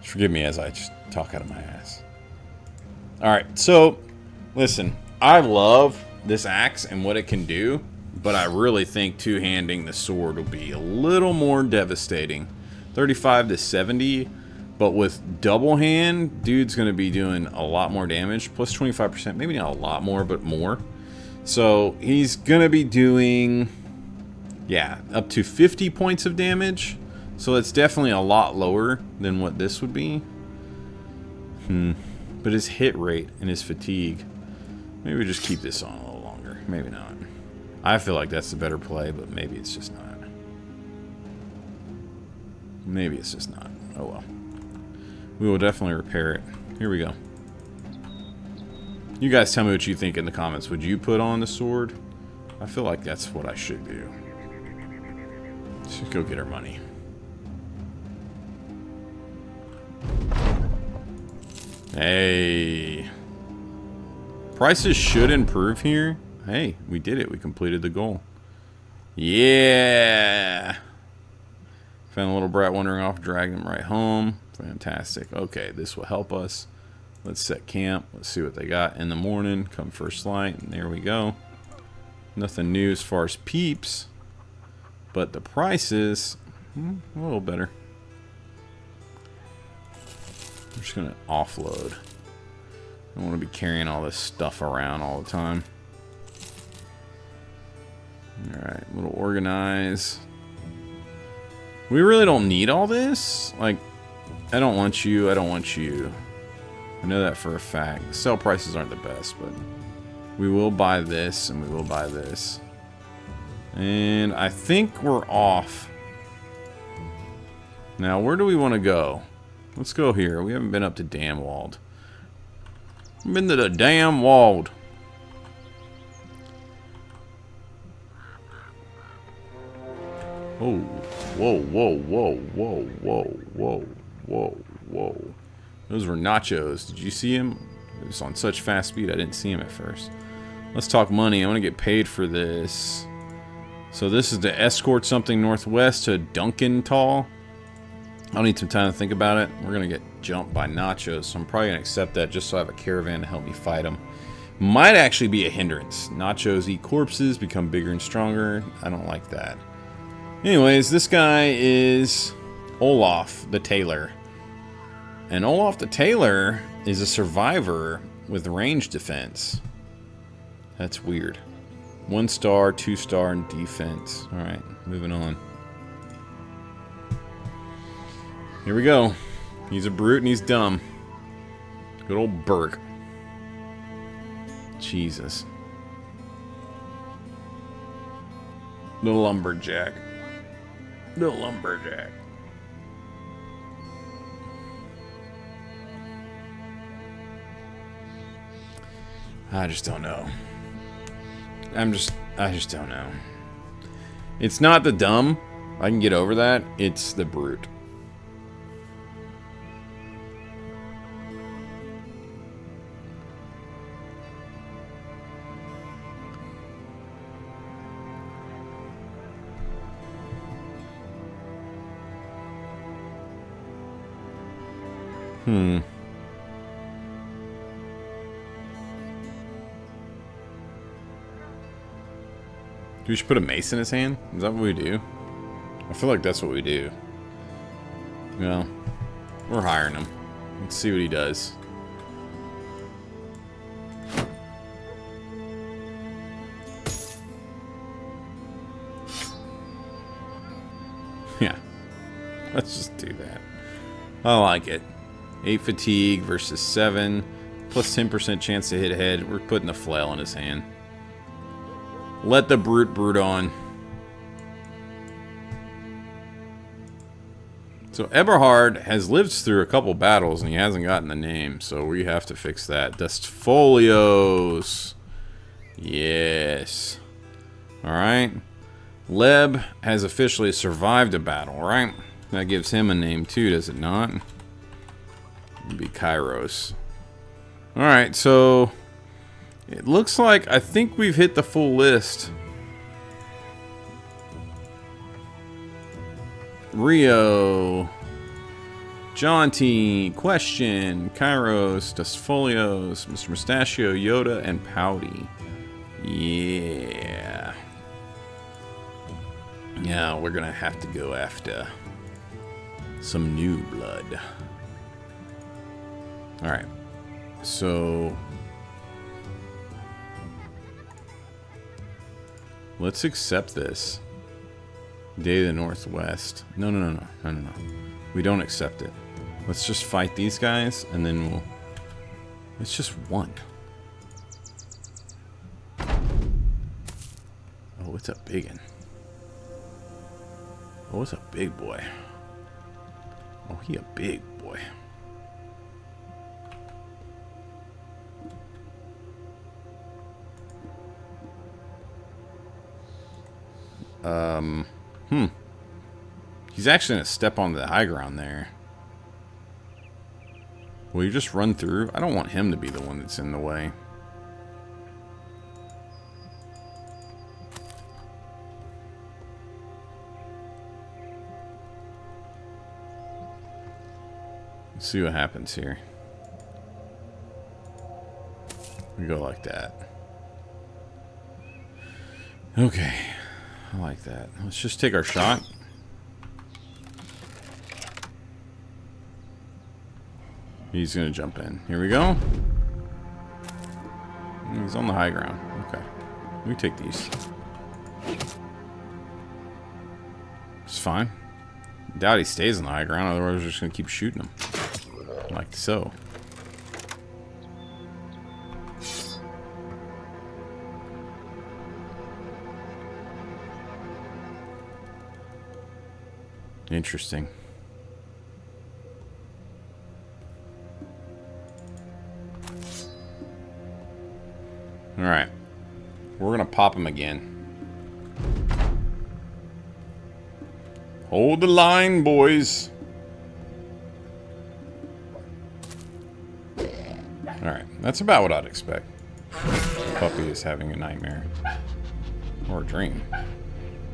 Speaker 1: Forgive me as I just talk out of my ass. Alright, so, listen. I love this axe and what it can do. But I really think two-handing the sword will be a little more devastating. 35 to 70. But with double hand, dude's going to be doing a lot more damage. Plus 25%. Maybe not a lot more, but more. So he's going to be doing, yeah, up to 50 points of damage. So it's definitely a lot lower than what this would be. But his hit rate and his fatigue. Maybe we just keep this on a little longer. Maybe not. I feel like that's the better play, but maybe it's just not. Maybe it's just not. Oh well. We will definitely repair it. Here we go. You guys tell me what you think in the comments. Would you put on the sword? I feel like that's what I should do. Let's just go get our money. Hey. Prices should improve here. Hey, we did it. We completed the goal. Yeah. Found a little brat wandering off, dragged him right home. Fantastic. Okay, this will help us. Let's set camp. Let's see what they got in the morning. Come first light. And there we go. Nothing new as far as peeps. But the prices, a little better. I'm just going to offload. I don't want to be carrying all this stuff around all the time. Alright, a little organize. We really don't need all this. Like, I don't want you, I don't want you. I know that for a fact. Sell prices aren't the best, but we will buy this and we will buy this. And I think we're off. Now, where do we want to go? Let's go here. We haven't been up to Damwald. I've been to the damn walled. Oh, whoa, whoa, whoa, whoa, whoa, whoa, whoa, whoa. Those were nachos. Did you see him? It was on such fast speed, I didn't see him at first. Let's talk money. I want to get paid for this. So this is to escort something northwest to Duncantal. I'll need some time to think about it. We're going to get jumped by nachos, so I'm probably going to accept that just so I have a caravan to help me fight them. Might actually be a hindrance. Nachos eat corpses, become bigger and stronger. I don't like that. Anyways, this guy is Olaf the Tailor. And Olaf the Tailor is a survivor with range defense. That's weird. 1 star, 2 star in defense. Alright, moving on. Here we go. He's a brute and he's dumb. Good old Burke. Jesus. The lumberjack. The lumberjack. I just don't know. I just don't know. It's not the dumb. I can get over that. It's the brute. We should put a mace in his hand? Is that what we do? I feel like that's what we do. Well, we're hiring him. Let's see what he does. Yeah. Let's just do that. I like it. 8 fatigue versus 7. Plus 10% chance to hit ahead. We're putting the flail in his hand. Let the brute on. So Eberhard has lived through a couple battles and he hasn't gotten the name, so we have to fix that. Dustfolios. Yes. Alright. Leb has officially survived a battle, right? That gives him a name too, does it not? It'd be Kairos. Alright, so it looks like I think we've hit the full list. Rio, Jaunty, Question, Kairos, Dustfolios, Mr. Mustachio, Yoda, and Pouty. Yeah. Yeah, we're gonna have to go after some new blood. Alright. So let's accept this. Day of the Northwest. No. We don't accept it. Let's just fight these guys, and then we'll... It's just one. Oh, it's a big one. Oh, it's a big boy. Oh, he a big boy. He's actually going to step onto the high ground there. Will you just run through? I don't want him to be the one that's in the way. Let's see what happens here. We go like that. Okay. I like that. Let's just take our shot. He's gonna jump in. Here we go. He's on the high ground. Okay. Let me take these. It's fine. Doubt he stays on the high ground, otherwise we're just gonna keep shooting him. Like so. Interesting. Alright. We're gonna pop him again. Hold the line, boys. Alright, that's about what I'd expect. Puppy is having a nightmare. Or a dream.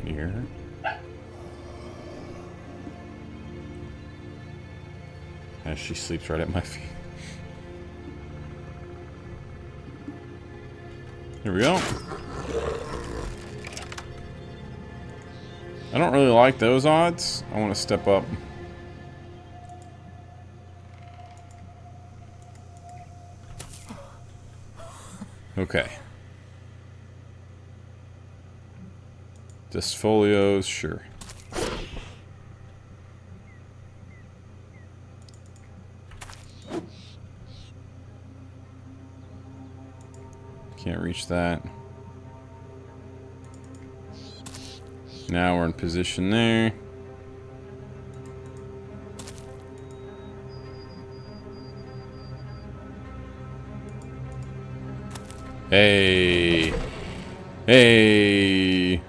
Speaker 1: You hear her? As she sleeps right at my feet. Here we go. I don't really like those odds. I want to step up. Okay. Disfolios, sure. Can't reach that. Now we're in position there. Hey. Hey.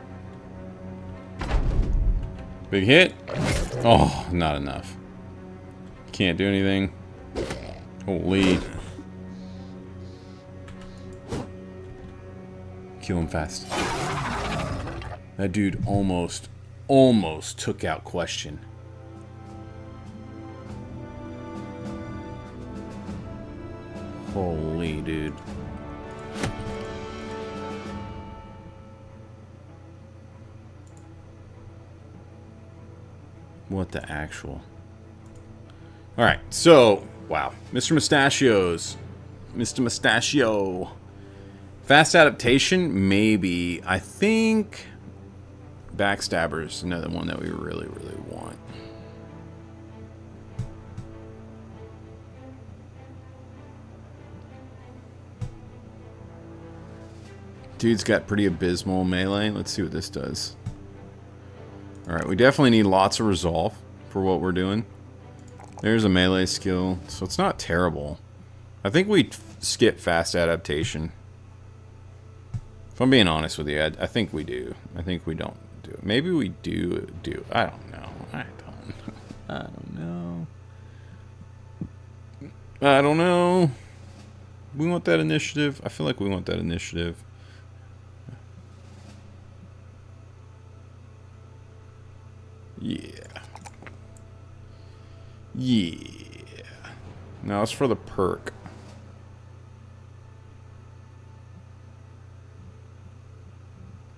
Speaker 1: Big hit. Oh, not enough. Can't do anything. Holy. Kill him fast. That dude almost took out Question. Holy dude. What the actual? Alright, so, wow. Mr. Mustachios. Mr. Mustachio. Fast adaptation, maybe. I think Backstabber's another one that we really, really want. Dude's got pretty abysmal melee. Let's see what this does. Alright, we definitely need lots of resolve for what we're doing. There's a melee skill, so it's not terrible. I think we skip fast adaptation. If I'm being honest with you, I think we do. I think we don't do it. Maybe we do. I don't know. I don't know. I don't know. We want that initiative. I feel like we want that initiative. Yeah. Yeah. Now it's for the perk.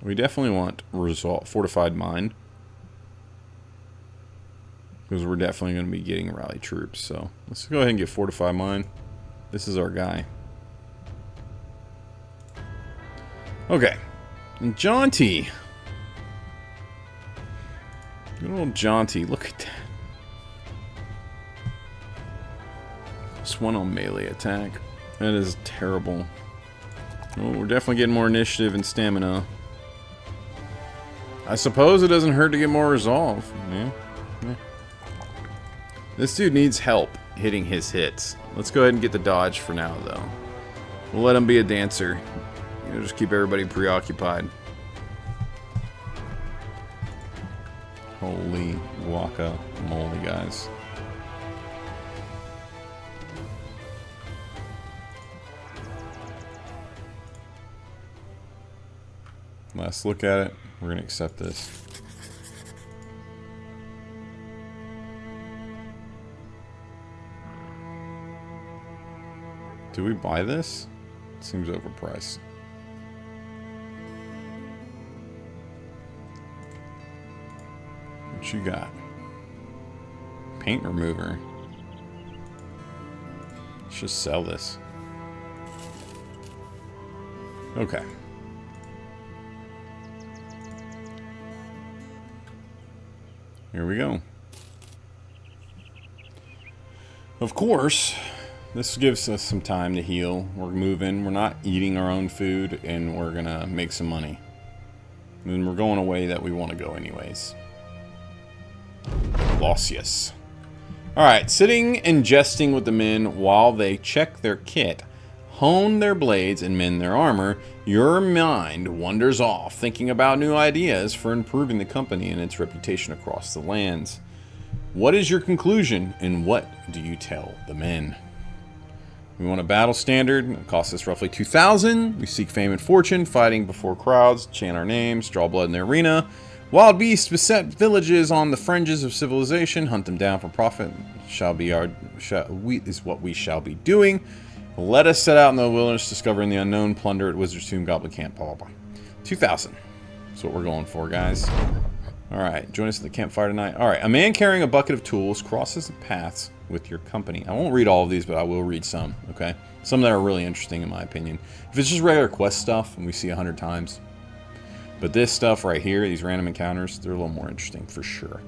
Speaker 1: We definitely want fortified mind. Because we're definitely going to be getting rally troops. So let's go ahead and get fortified mind. This is our guy. Okay. And Jaunty. Good old Jaunty. Look at that. Just one on melee attack. That is terrible. Well, we're definitely getting more initiative and stamina. I suppose it doesn't hurt to get more resolve. Yeah. This dude needs help hitting his hits. Let's go ahead and get the dodge for now, though. We'll let him be a dancer. You know, just keep everybody preoccupied. Holy guacamole, guys. Last look at it. We're going to accept this. Do we buy this? It seems overpriced. What you got? Paint remover. Let's just sell this. Okay. Here we go. Of course, this gives us some time to heal. We're moving. We're not eating our own food, and we're gonna make some money. And we're going a way that we want to go anyways. Lossius. Alright, sitting and jesting with the men while they check their kit, hone their blades, and mend their armor, your mind wanders off, thinking about new ideas for improving the company and its reputation across the lands. What is your conclusion, and what do you tell the men? We want a battle standard. It costs us roughly 2,000. We seek fame and fortune, fighting before crowds, chant our names, draw blood in the arena. Wild beasts beset villages on the fringes of civilization. Hunt them down for profit. Is what we shall be doing. Let us set out in the wilderness, discovering the unknown, plunder at Wizard's Tomb, Goblin Camp, blah, blah, blah. 2,000. That's what we're going for, guys. Alright, join us at the campfire tonight. Alright, a man carrying a bucket of tools crosses the paths with your company. I won't read all of these, but I will read some, okay? Some that are really interesting, in my opinion. If it's just regular quest stuff, and we see 100 times. But this stuff right here, these random encounters, they're a little more interesting, for sure.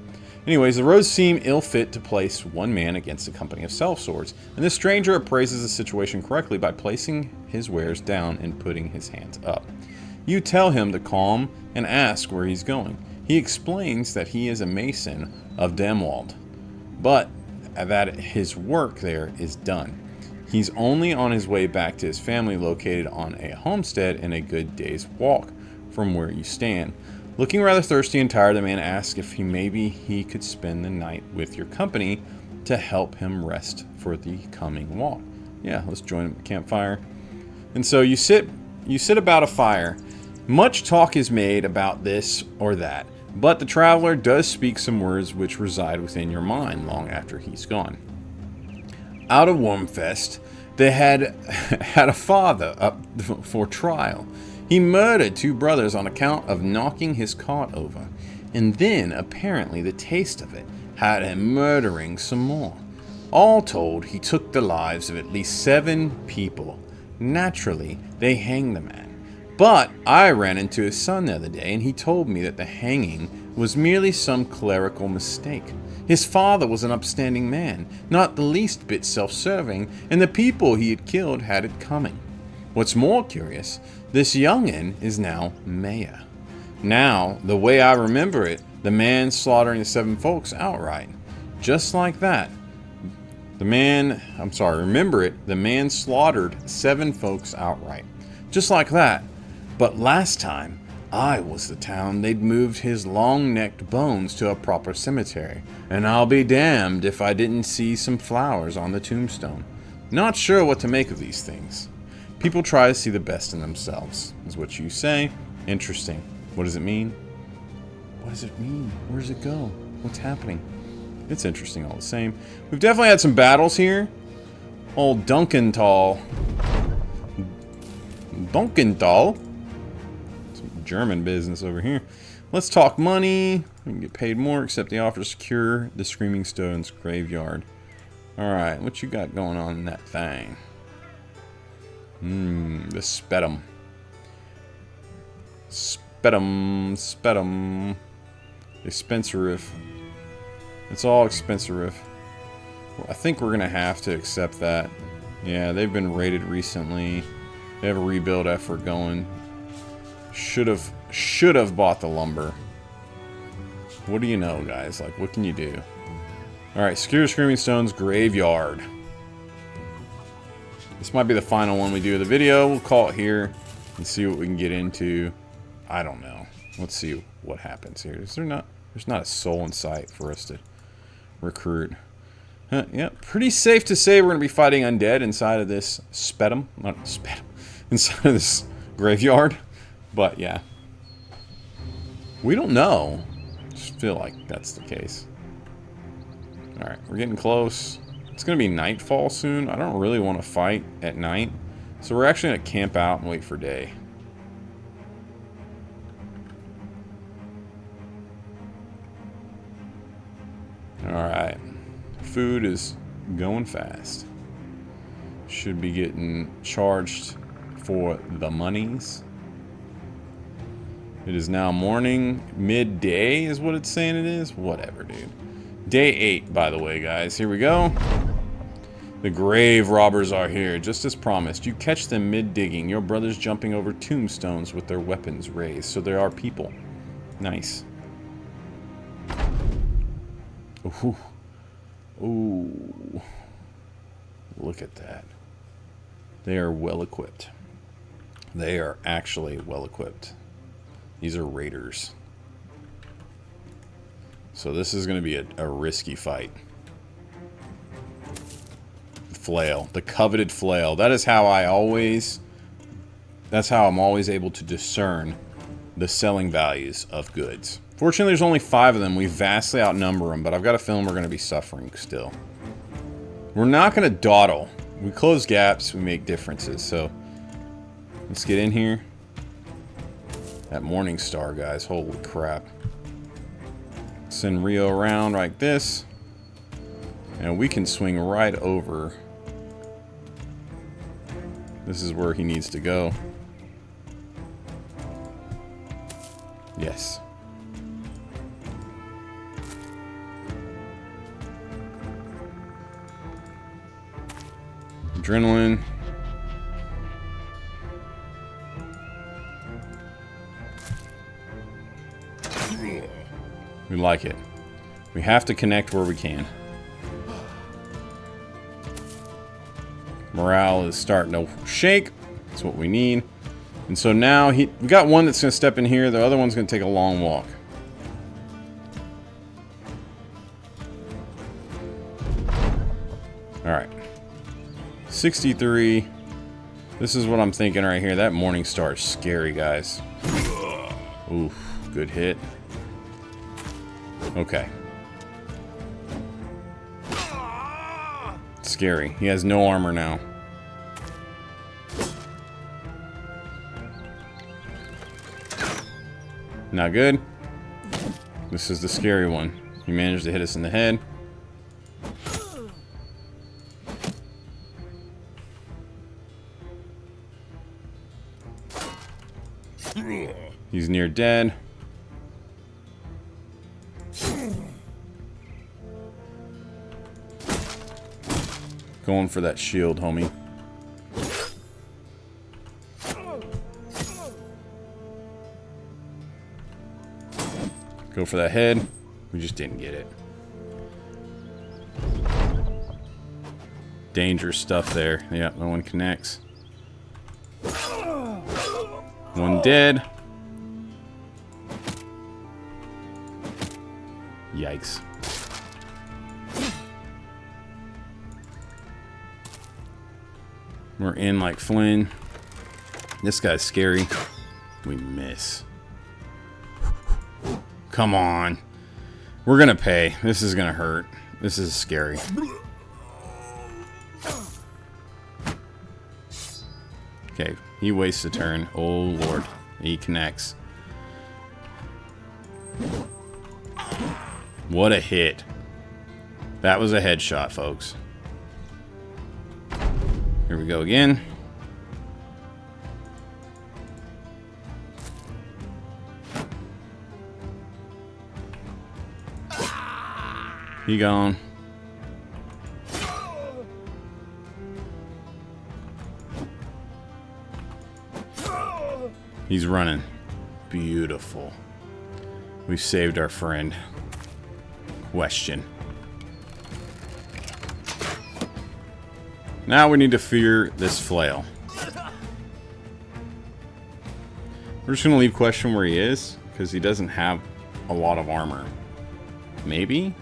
Speaker 1: Anyways, the roads seem ill-fit to place one man against a company of sellswords, and the stranger appraises the situation correctly by placing his wares down and putting his hands up. You tell him to calm and ask where he's going. He explains that he is a mason of Demwald, but that his work there is done. He's only on his way back to his family located on a homestead and a good day's walk from where you stand. Looking rather thirsty and tired, the man asks if maybe he could spend the night with your company to help him rest for the coming walk. Yeah, let's join the campfire. And so you sit about a fire. Much talk is made about this or that, but the traveler does speak some words which reside within your mind long after he's gone. Out of Wormfest, they had a father up for trial. He murdered 2 brothers on account of knocking his cart over, and then apparently the taste of it had him murdering some more. All told, he took the lives of at least 7 people. Naturally, they hanged the man. But I ran into his son the other day, and he told me that the hanging was merely some clerical mistake. His father was an upstanding man, not the least bit self-serving, and the people he had killed had it coming. What's more curious, this young'un is now mayor. Now, the way I remember it, the man slaughtering the 7 folks outright. Just like that. Remember it, the man slaughtered 7 folks outright. Just like that. But last time, I was the town they'd moved his long-necked bones to a proper cemetery. And I'll be damned if I didn't see some flowers on the tombstone. Not sure what to make of these things. People try to see the best in themselves, is what you say. Interesting. What does it mean? What does it mean? Where does it go? What's happening? It's interesting all the same. We've definitely had some battles here. Old Dunkenthal. Some German business over here. Let's talk money. We can get paid more, except the offer to secure the Screaming Stones graveyard. Alright, what you got going on in that thing? The Spetum. Spetum. Expensive. It's all expensive. Well, I think we're gonna have to accept that. Yeah, they've been raided recently. They have a rebuild effort going. Should have bought the lumber. What do you know, guys? Like, what can you do? Alright, secure Screaming Stones graveyard. This might be the final one we do of the video. We'll call it here and see what we can get into. I don't know. Let's see what happens here. Is there not? There's not a soul in sight for us to recruit. Yeah, pretty safe to say we're going to be fighting undead inside of this spetum. Not spetum. Inside of this graveyard. But, yeah. We don't know. I just feel like that's the case. Alright, we're getting close. It's going to be nightfall soon. I don't really want to fight at night. So we're actually going to camp out and wait for day. Alright. Food is going fast. Should be getting charged for the monies. It is now morning. Midday is what it's saying it is. Whatever, dude. Day 8, by the way, guys. Here we go. The grave robbers are here, just as promised. You catch them mid-digging. Your brothers jumping over tombstones with their weapons raised. So there are people. Nice. Ooh. Ooh. Look at that. They are well equipped. They are actually well equipped. These are raiders. So this is going to be a risky fight. Flail. The coveted flail. That is how I always... That's how I'm always able to discern the selling values of goods. Fortunately, there's only 5 of them. We vastly outnumber them, but I've got a feeling we're going to be suffering still. We're not going to dawdle. We close gaps, we make differences, so... Let's get in here. That morning star, guys. Holy crap. Send Rio around like this. And we can swing right over. This is where he needs to go. Yes. Adrenaline. We like it. We have to connect where we can. Morale is starting to shake. That's what we need. And so now we got one that's going to step in here. The other one's going to take a long walk. Alright. 63. This is what I'm thinking right here. That morning star is scary, guys. Oof. Good hit. Okay. Scary. He has no armor now. Not good. This is the scary one. He managed to hit us in the head. He's near dead. Going for that shield, homie. Go for that head. We just didn't get it. Dangerous stuff there. Yeah, no one connects. One dead. Yikes. We're in like Flynn. This guy's scary. We miss. Come on. We're gonna pay. This is gonna hurt. This is scary. Okay, he wastes a turn. Oh lord. He connects. What a hit. That was a headshot, folks. Here we go again. He gone. He's running. Beautiful. We've saved our friend. Question. Now we need to fear this flail. We're just going to leave question where he is, because he doesn't have a lot of armor. Maybe?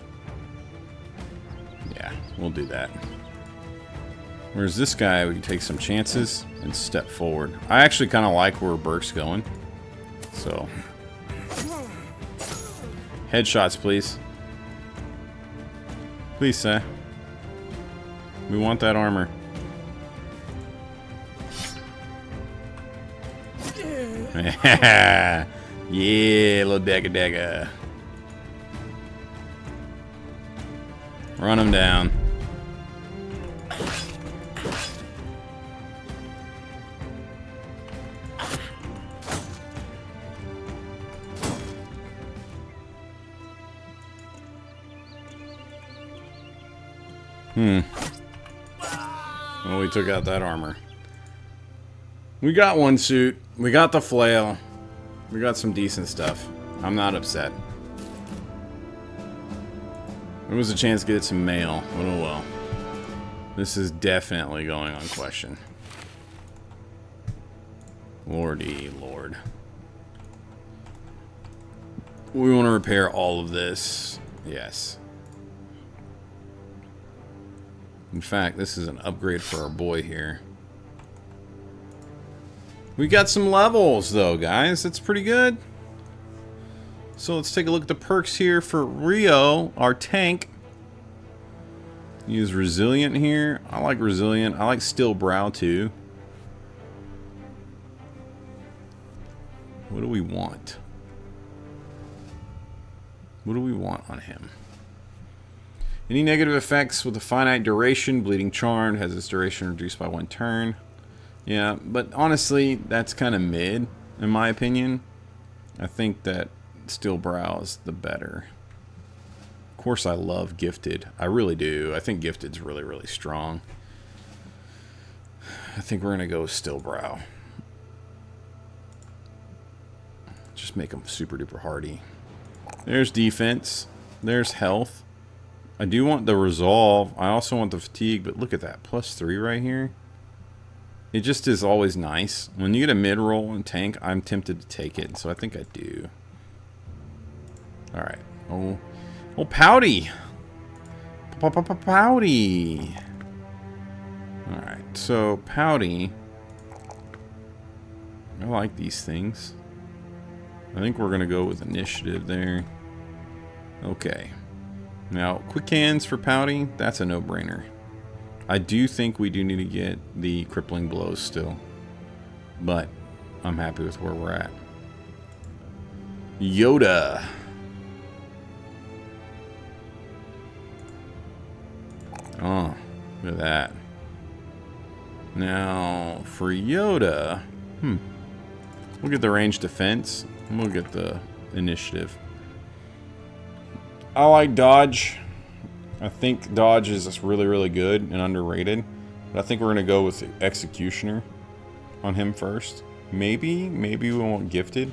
Speaker 1: Yeah, we'll do that. Whereas this guy, we can take some chances and step forward. I actually kind of like where Burke's going. So. Headshots, please. Please, sir. We want that armor. Yeah, little dagger. Run him down. Well, we took out that armor. We got one suit. We got the flail. We got some decent stuff. I'm not upset. There was a chance to get some mail, but oh well. This is definitely going on question. Lordy Lord. We want to repair all of this. Yes. In fact, this is an upgrade for our boy here. We got some levels, though, guys. That's pretty good. So let's take a look at the perks here for Rio, our tank. Use Resilient here. I like Resilient. I like Still Brow, too. What do we want? What do we want on him? Any negative effects with a finite duration. Bleeding Charmed has its duration reduced by 1 turn. Yeah, but honestly, that's kind of mid, in my opinion. I think that Steel Brow is the better. Of course, I love Gifted. I really do. I think Gifted's really, really strong. I think we're going to go with Steel Brow. Just make him super duper hardy. There's defense. There's health. I do want the resolve. I also want the fatigue, but look at that. +3 right here. It just is always nice. When you get a mid-roll and tank, I'm tempted to take it, so I think I do. Alright. Oh, Pouty! Pouty! Alright, so Pouty. I like these things. I think we're going to go with initiative there. Okay. Now, quick hands for Pouty, that's a no-brainer. I do think we do need to get the crippling blows still. But I'm happy with where we're at. Yoda. Oh, look at that. Now, for Yoda, we'll get the range defense, and we'll get the initiative. I like dodge. I think dodge is just really, really good and underrated. But I think we're going to go with the executioner on him first. Maybe we won't gifted.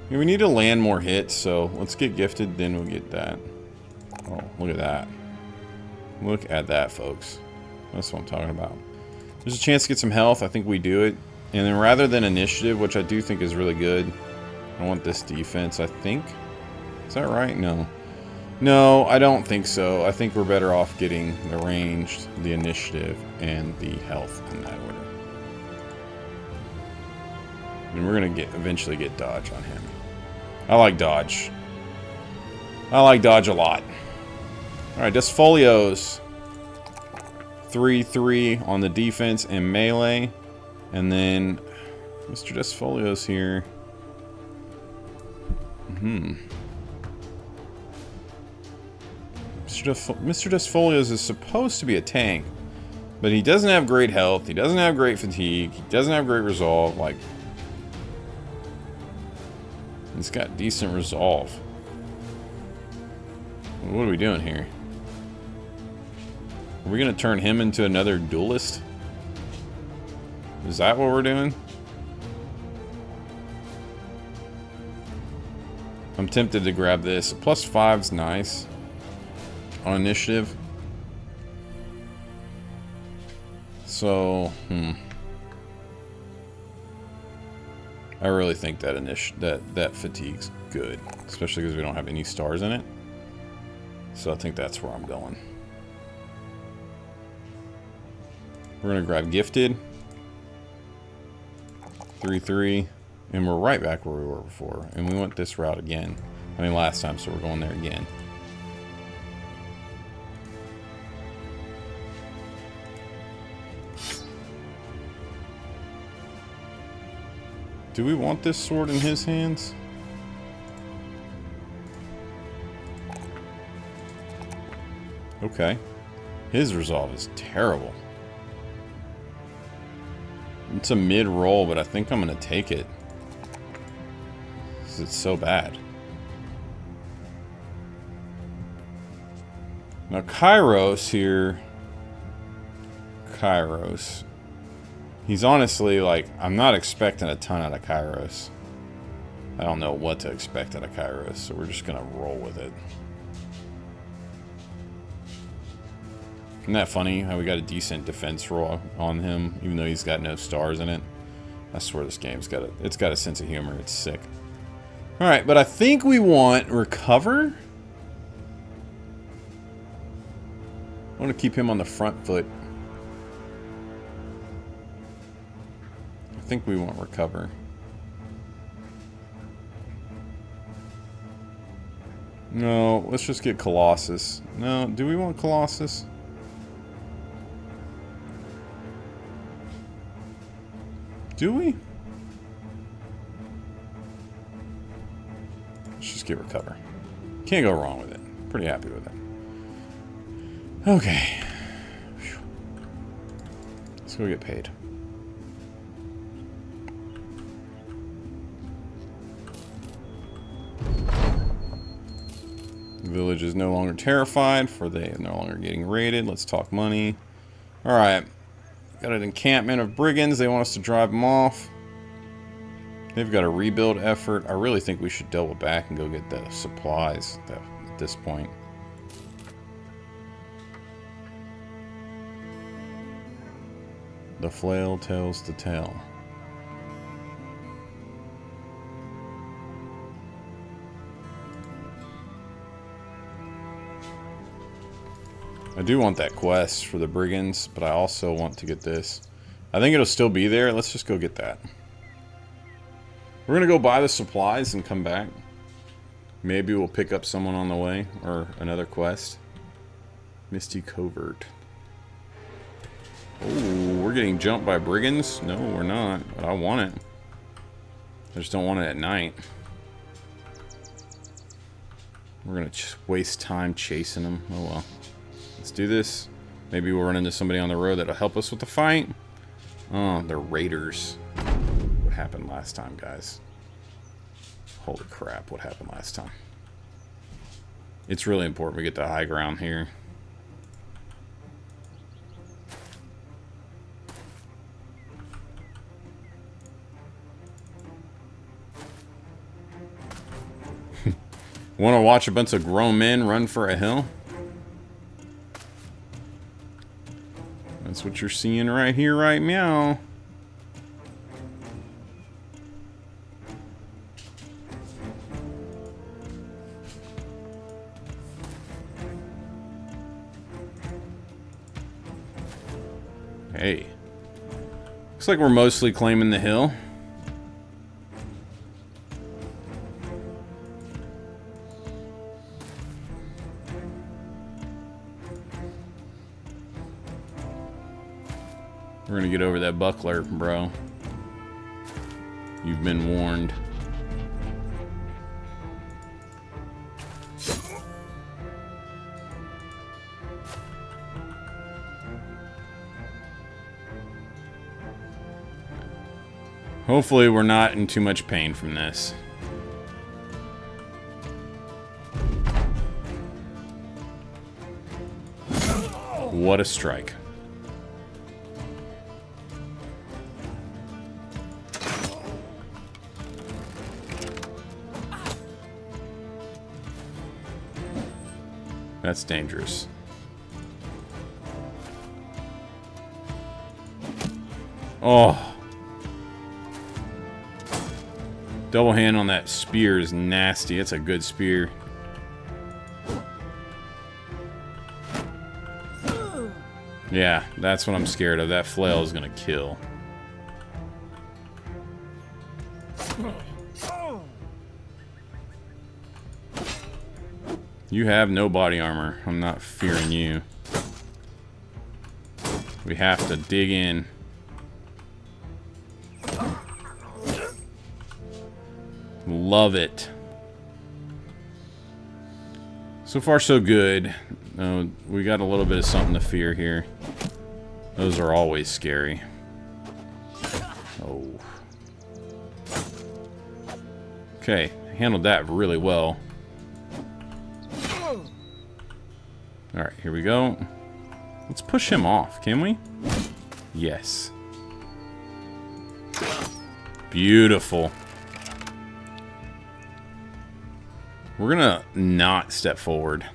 Speaker 1: Yeah, we need to land more hits, so let's get gifted, then we'll get that. Oh, look at that. Look at that, folks. That's what I'm talking about. There's a chance to get some health. I think we do it. And then rather than initiative, which I do think is really good, I want this defense, I think. Is that right? No. No, I don't think so. I think we're better off getting the ranged, the initiative, and the health in that order. And we're going to eventually get dodge on him. I like dodge. I like dodge a lot. Alright, Desfolios. 3/3 on the defense and melee. And then Mr. Desfolios here. Mr. Desfolios is supposed to be a tank, but he doesn't have great health, he doesn't have great fatigue, he doesn't have great resolve. Like, he's got decent resolve. What are we doing here? Are we gonna turn him into another duelist? Is that what we're doing? I'm tempted to grab this. +5's nice. On initiative. So, I really think that that fatigue's good, especially because we don't have any stars in it. So I think that's where I'm going. We're going to grab Gifted. 3-3. And we're right back where we were before. And we went this route again. I mean, last time, so we're going there again. Do we want this sword in his hands? Okay. His resolve is terrible. It's a mid-roll, but I think I'm going to take it. Because it's so bad. Now, Kairos here... Kairos. He's honestly, like, I'm not expecting a ton out of Kairos. I don't know what to expect out of Kairos, so we're just going to roll with it. Isn't that funny how we got a decent defense roll on him, even though he's got no stars in it? I swear this game's got it's got a sense of humor. It's sick. Alright, but I think we want Recover. I want to keep him on the front foot. I think we want Recover. No, let's just get Colossus. No, do we want Colossus? Do we? Let's just get Recover. Can't go wrong with it. Pretty happy with it. Okay. Whew. Let's go get paid. The village is no longer terrified, for they are no longer getting raided. Let's talk money. Alright. Got an encampment of brigands. They want us to drive them off. They've got a rebuild effort. I really think we should double back and go get the supplies at this point. The flail tells the tale. I do want that quest for the brigands, but I also want to get this. I think it'll still be there. Let's just go get that. We're going to go buy the supplies and come back. Maybe we'll pick up someone on the way, or another quest. Misty Covert. Oh, we're getting jumped by brigands? No, we're not, but I want it. I just don't want it at night. We're going to waste time chasing them. Oh well. Let's do this. Maybe we'll run into somebody on the road that'll help us with the fight. Oh, they're raiders. What happened last time, guys? Holy crap, what happened last time? It's really important we get the high ground here. Want to watch a bunch of grown men run for a hill? That's what you're seeing right here, right meow. Hey. Looks like we're mostly claiming the hill. We're gonna get over that buckler, bro. You've been warned. Hopefully we're not in too much pain from this. What a strike. That's dangerous. Oh. Double hand on that spear is nasty. It's a good spear. Yeah, that's what I'm scared of. That flail is gonna kill. You have no body armor. I'm not fearing you. We have to dig in. Love it. So far, so good. We got a little bit of something to fear here. Those are always scary. Oh. Okay, handled that really well. Alright, here we go. Let's push him off, can we? Yes. Beautiful. We're gonna not step forward.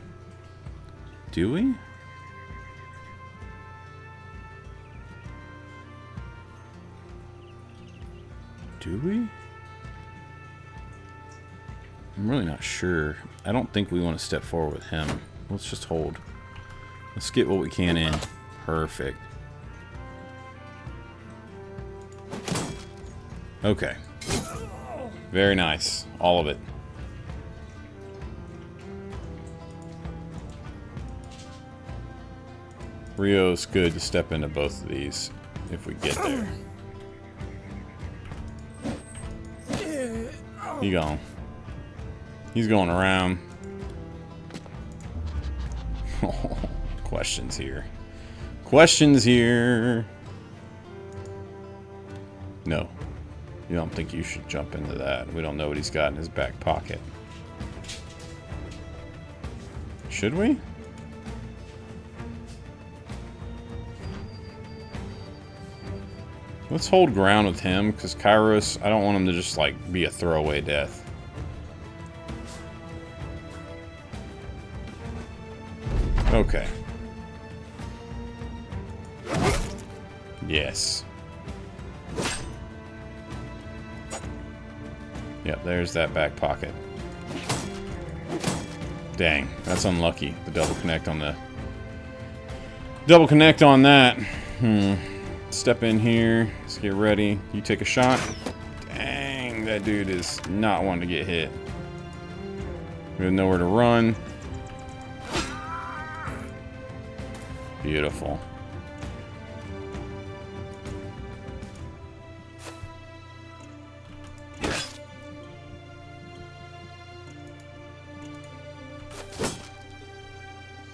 Speaker 1: Do we? Do we? I'm really not sure. I don't think we want to step forward with him. Let's just hold. Let's get what we can in. Perfect. Okay. Very nice. All of it. Rio's good to step into both of these if we get there. He gone. He's going around. Questions here. Questions here. No. You don't think you should jump into that. We don't know what he's got in his back pocket. Should we? Let's hold ground with him, because Kairos, I don't want him to just, like, be a throwaway death. Okay. Yes. Yep, there's that back pocket. Dang, that's unlucky. The double connect on the... Double connect on that. Step in here. Let's get ready. You take a shot. Dang, that dude is not wanting to get hit. We have nowhere to run. Beautiful.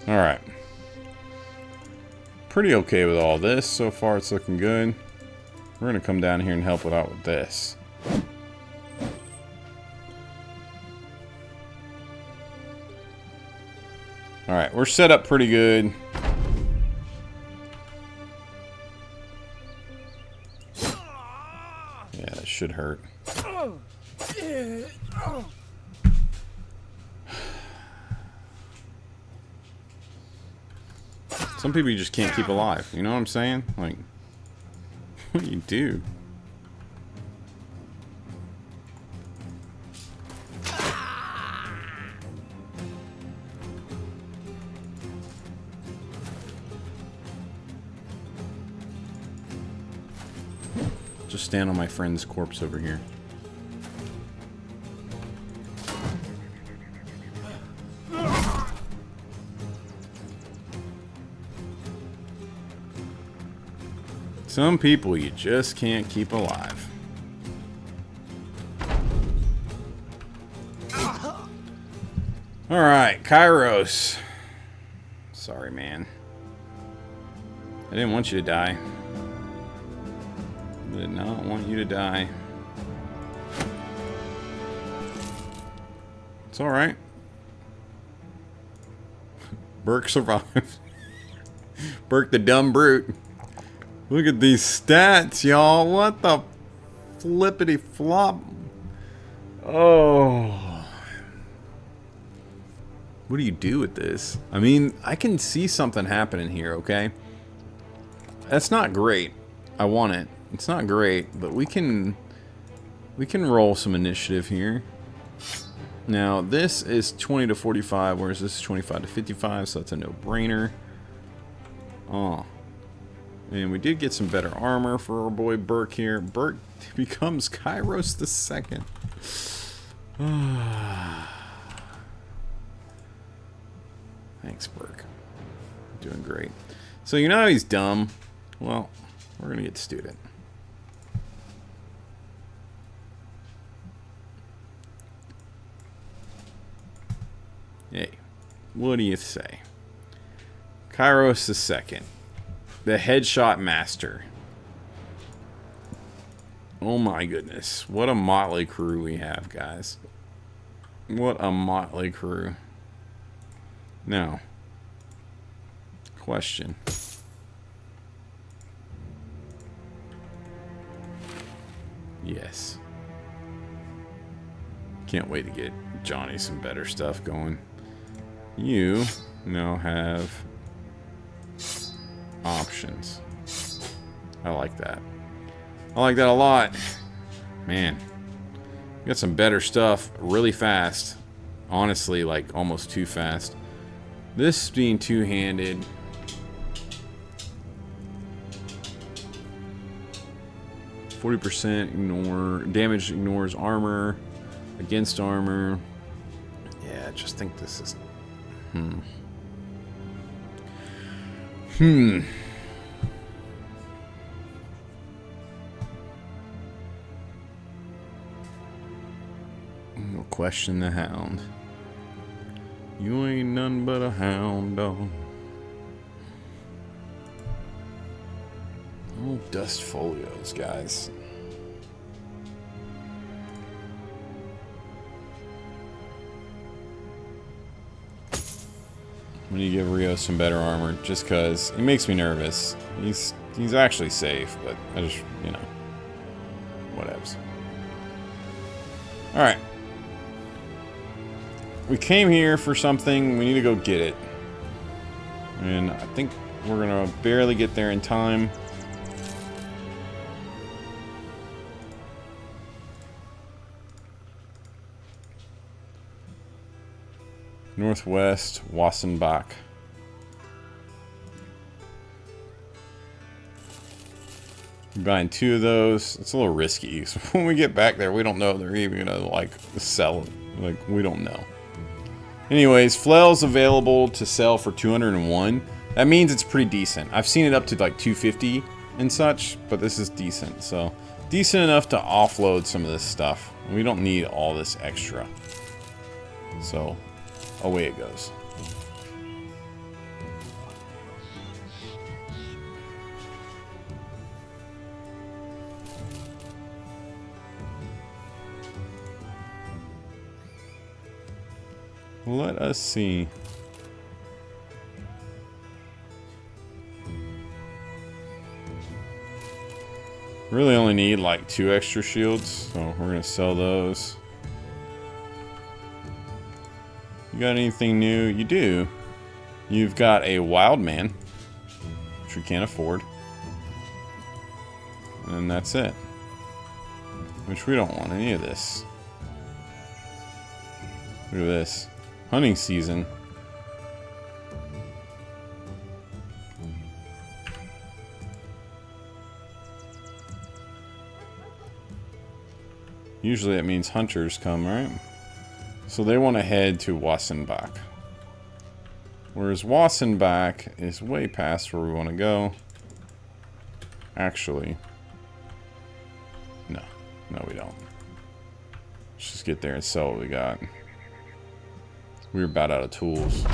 Speaker 1: All right. Pretty okay with all this. So far, it's looking good. We're going to come down here and help it out with this. All right, we're set up pretty good. Yeah, that should hurt. Some people you just can't keep alive. You know what I'm saying? Like, what do you do? Just stand on my friend's corpse over here. Some people you just can't keep alive. Alright, Kairos. Sorry, man. I didn't want you to die. I did not want you to die. It's alright. Burke survived. Burke the dumb brute. Look at these stats, y'all. What the flippity flop? Oh. What do you do with this? I mean, I can see something happening here, okay? That's not great. I want it. It's not great, but we can roll some initiative here. Now, this is 20 to 45, whereas this is 25 to 55, so that's a no-brainer. Oh. And we did get some better armor for our boy Burke here. Burke becomes Kairos the Second. Thanks, Burke. Doing great. So you know how he's dumb? Well, we're going to get student. Hey, what do you say? Kairos the Second. The headshot master. Oh my goodness. What a motley crew we have, guys. What a motley crew. Now, question. Yes. Can't wait to get Johnny some better stuff going. You now have options. I like that. I like that a lot. Man. Got some better stuff really fast. Honestly, like almost too fast. This being two-handed. %, ignore. Damage ignores armor. Against armor. Yeah, I just think this is... No question the hound. You ain't none but a hound dog. Oh, dust folios, guys. I'm gonna give Rio some better armor just because he makes me nervous. He's actually safe, but I just, you know, whatevs. Alright. We came here for something, we need to go get it. And I think we're gonna barely get there in time. Northwest, Wassenbach. Buying 2 of those. It's a little risky. So when we get back there, we don't know if they're even gonna like sell it. Like, we don't know. Anyways, flail's available to sell for 201. That means it's pretty decent. I've seen it up to like 250 and such, but this is decent. So decent enough to offload some of this stuff. We don't need all this extra. So away it goes. Let us see. Really only need like 2 extra shields, so we're gonna sell those. You got anything new? You do. You've got a wild man, which we can't afford. And that's it. Which we don't want any of this. Look at this. Hunting season. Usually that means hunters come, right? So they want to head to Wassenbach. Whereas Wassenbach is way past where we want to go. Actually. No. No, we don't. Let's just get there and sell what we got. We're about out of tools.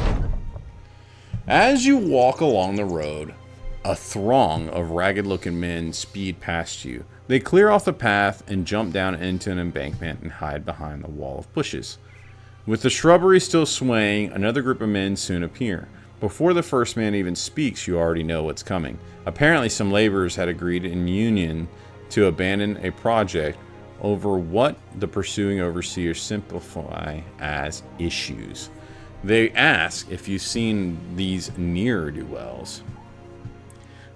Speaker 1: As you walk along the road, a throng of ragged-looking men speed past you. They clear off the path and jump down into an embankment and hide behind the wall of bushes. With the shrubbery still swaying, another group of men soon appear. Before the first man even speaks, you already know what's coming. Apparently, some laborers had agreed in union to abandon a project over what the pursuing overseers simplify as issues. They ask if you've seen these ne'er-do-wells.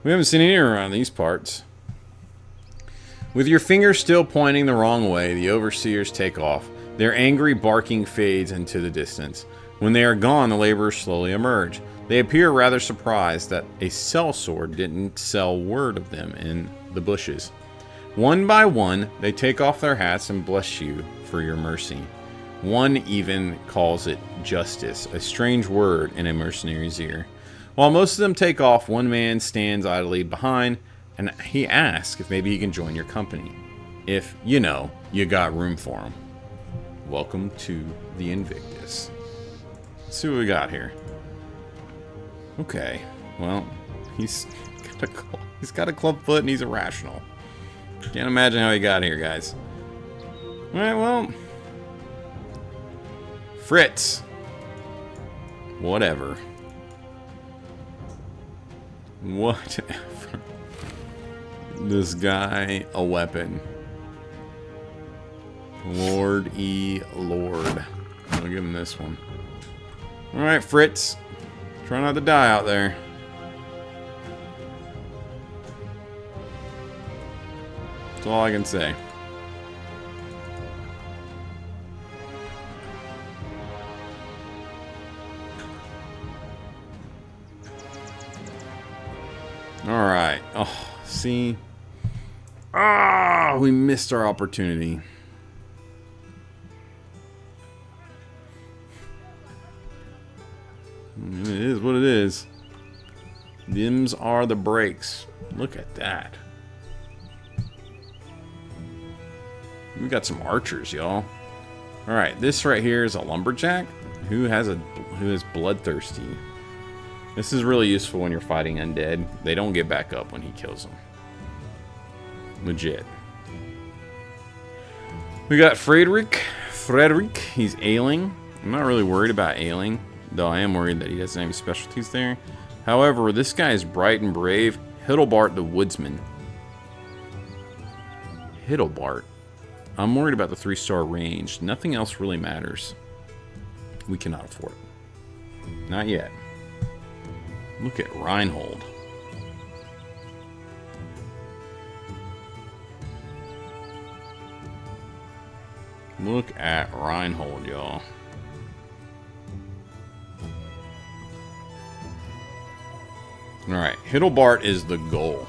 Speaker 1: We haven't seen any around these parts. With your finger still pointing the wrong way, the overseers take off. Their angry barking fades into the distance. When they are gone, the laborers slowly emerge. They appear rather surprised that a sellsword didn't sell word of them in the bushes. One by one, they take off their hats and bless you for your mercy. One even calls it justice, a strange word in a mercenary's ear. While most of them take off, one man stands idly behind, and he asks if maybe he can join your company. If, you know, you got room for him. Welcome to the Invictus. Let's see what we got here. Okay, well, he's got a club foot and he's irrational. Can't imagine how he got here, guys. Alright, well, Fritz. Whatever. Whatever. This guy a weapon. Lord E. Lord. I'll give him this one. Alright, Fritz. Try not to die out there. That's all I can say. Alright. Oh, see? Ah, we missed our opportunity. It is what it is. Them's are the breaks. Look at that. We got some archers, y'all. Alright, this right here is a lumberjack who is bloodthirsty. This is really useful when you're fighting undead. They don't get back up when he kills them. Legit. We got Frederick. He's ailing. I'm not really worried about ailing, though I am worried that he doesn't have any specialties there. However, this guy is bright and brave. Hildebart the Woodsman. Hildebart. I'm worried about the 3-star range. Nothing else really matters. We cannot afford it. Not yet. Look at Reinhold. Look at Reinhold, y'all. Alright, Hildebart is the goal.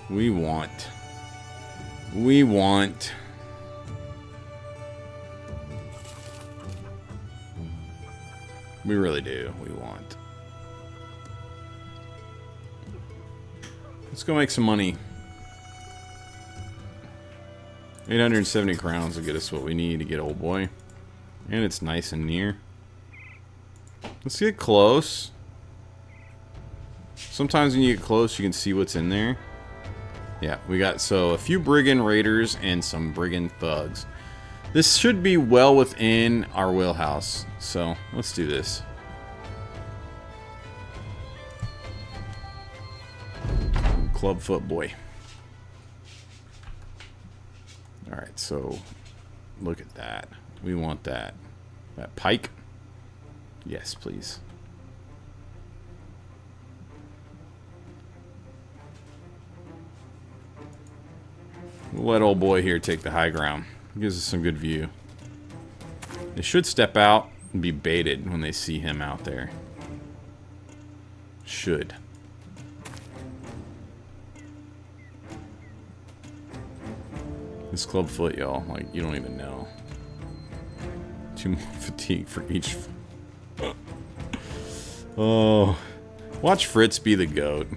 Speaker 1: We really do. We want. Let's go make some money. 870 crowns will get us what we need to get old boy. And it's nice and near. Let's get close. Sometimes when you get close, you can see what's in there. Yeah, we got a few brigand raiders and some brigand thugs. This should be well within our wheelhouse. So, let's do this. Clubfoot boy. Alright, so look at that. We want that. That pike? Yes, please. We'll let old boy here take the high ground. Gives us some good view. They should step out and be baited when they see him out there. Should. This clubfoot, y'all, like, you don't even know. 2 more fatigue for each. Oh. Watch Fritz be the goat.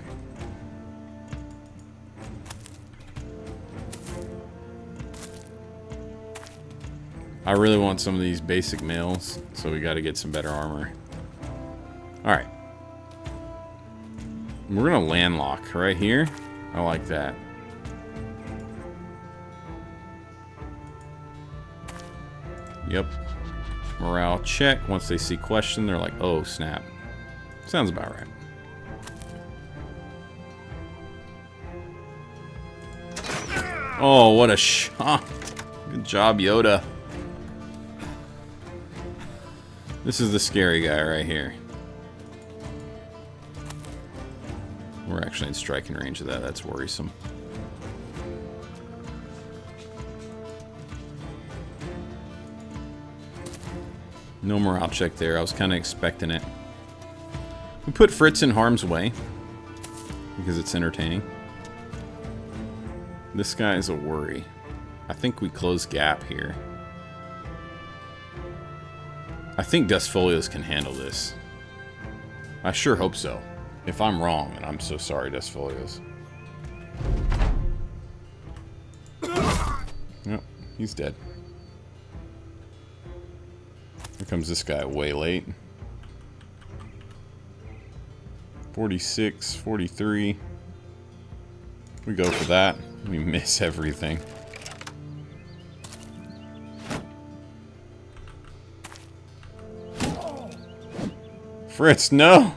Speaker 1: I really want some of these basic mails, so we gotta get some better armor. Alright. We're gonna landlock right here. I like that. Yep. Morale check. Once they see question, they're like, oh, snap. Sounds about right. Oh, what a shot. Good job, Yoda. This is the scary guy right here. We're actually in striking range of that. That's worrisome. No morale check there. I was kind of expecting it. We put Fritz in harm's way because it's entertaining. This guy is a worry. I think we close gap here. I think Dustfolios can handle this. I sure hope so. If I'm wrong, and I'm so sorry, Dustfolios. Yep, he's dead. Here comes this guy way late. 46, 43. We go for that. We miss everything. Fritz, no!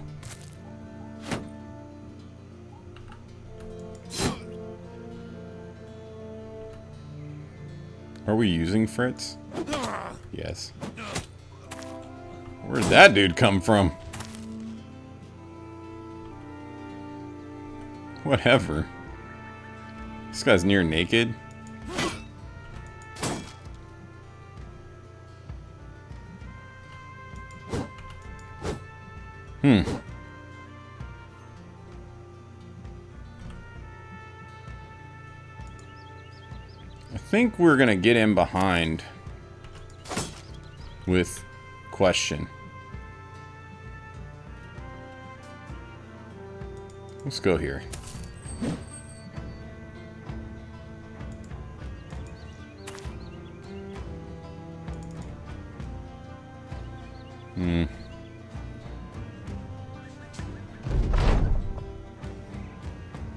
Speaker 1: Are we using Fritz? Yes. Where'd that dude come from? Whatever. This guy's near naked. I think we're gonna get in behind with question. Let's go here.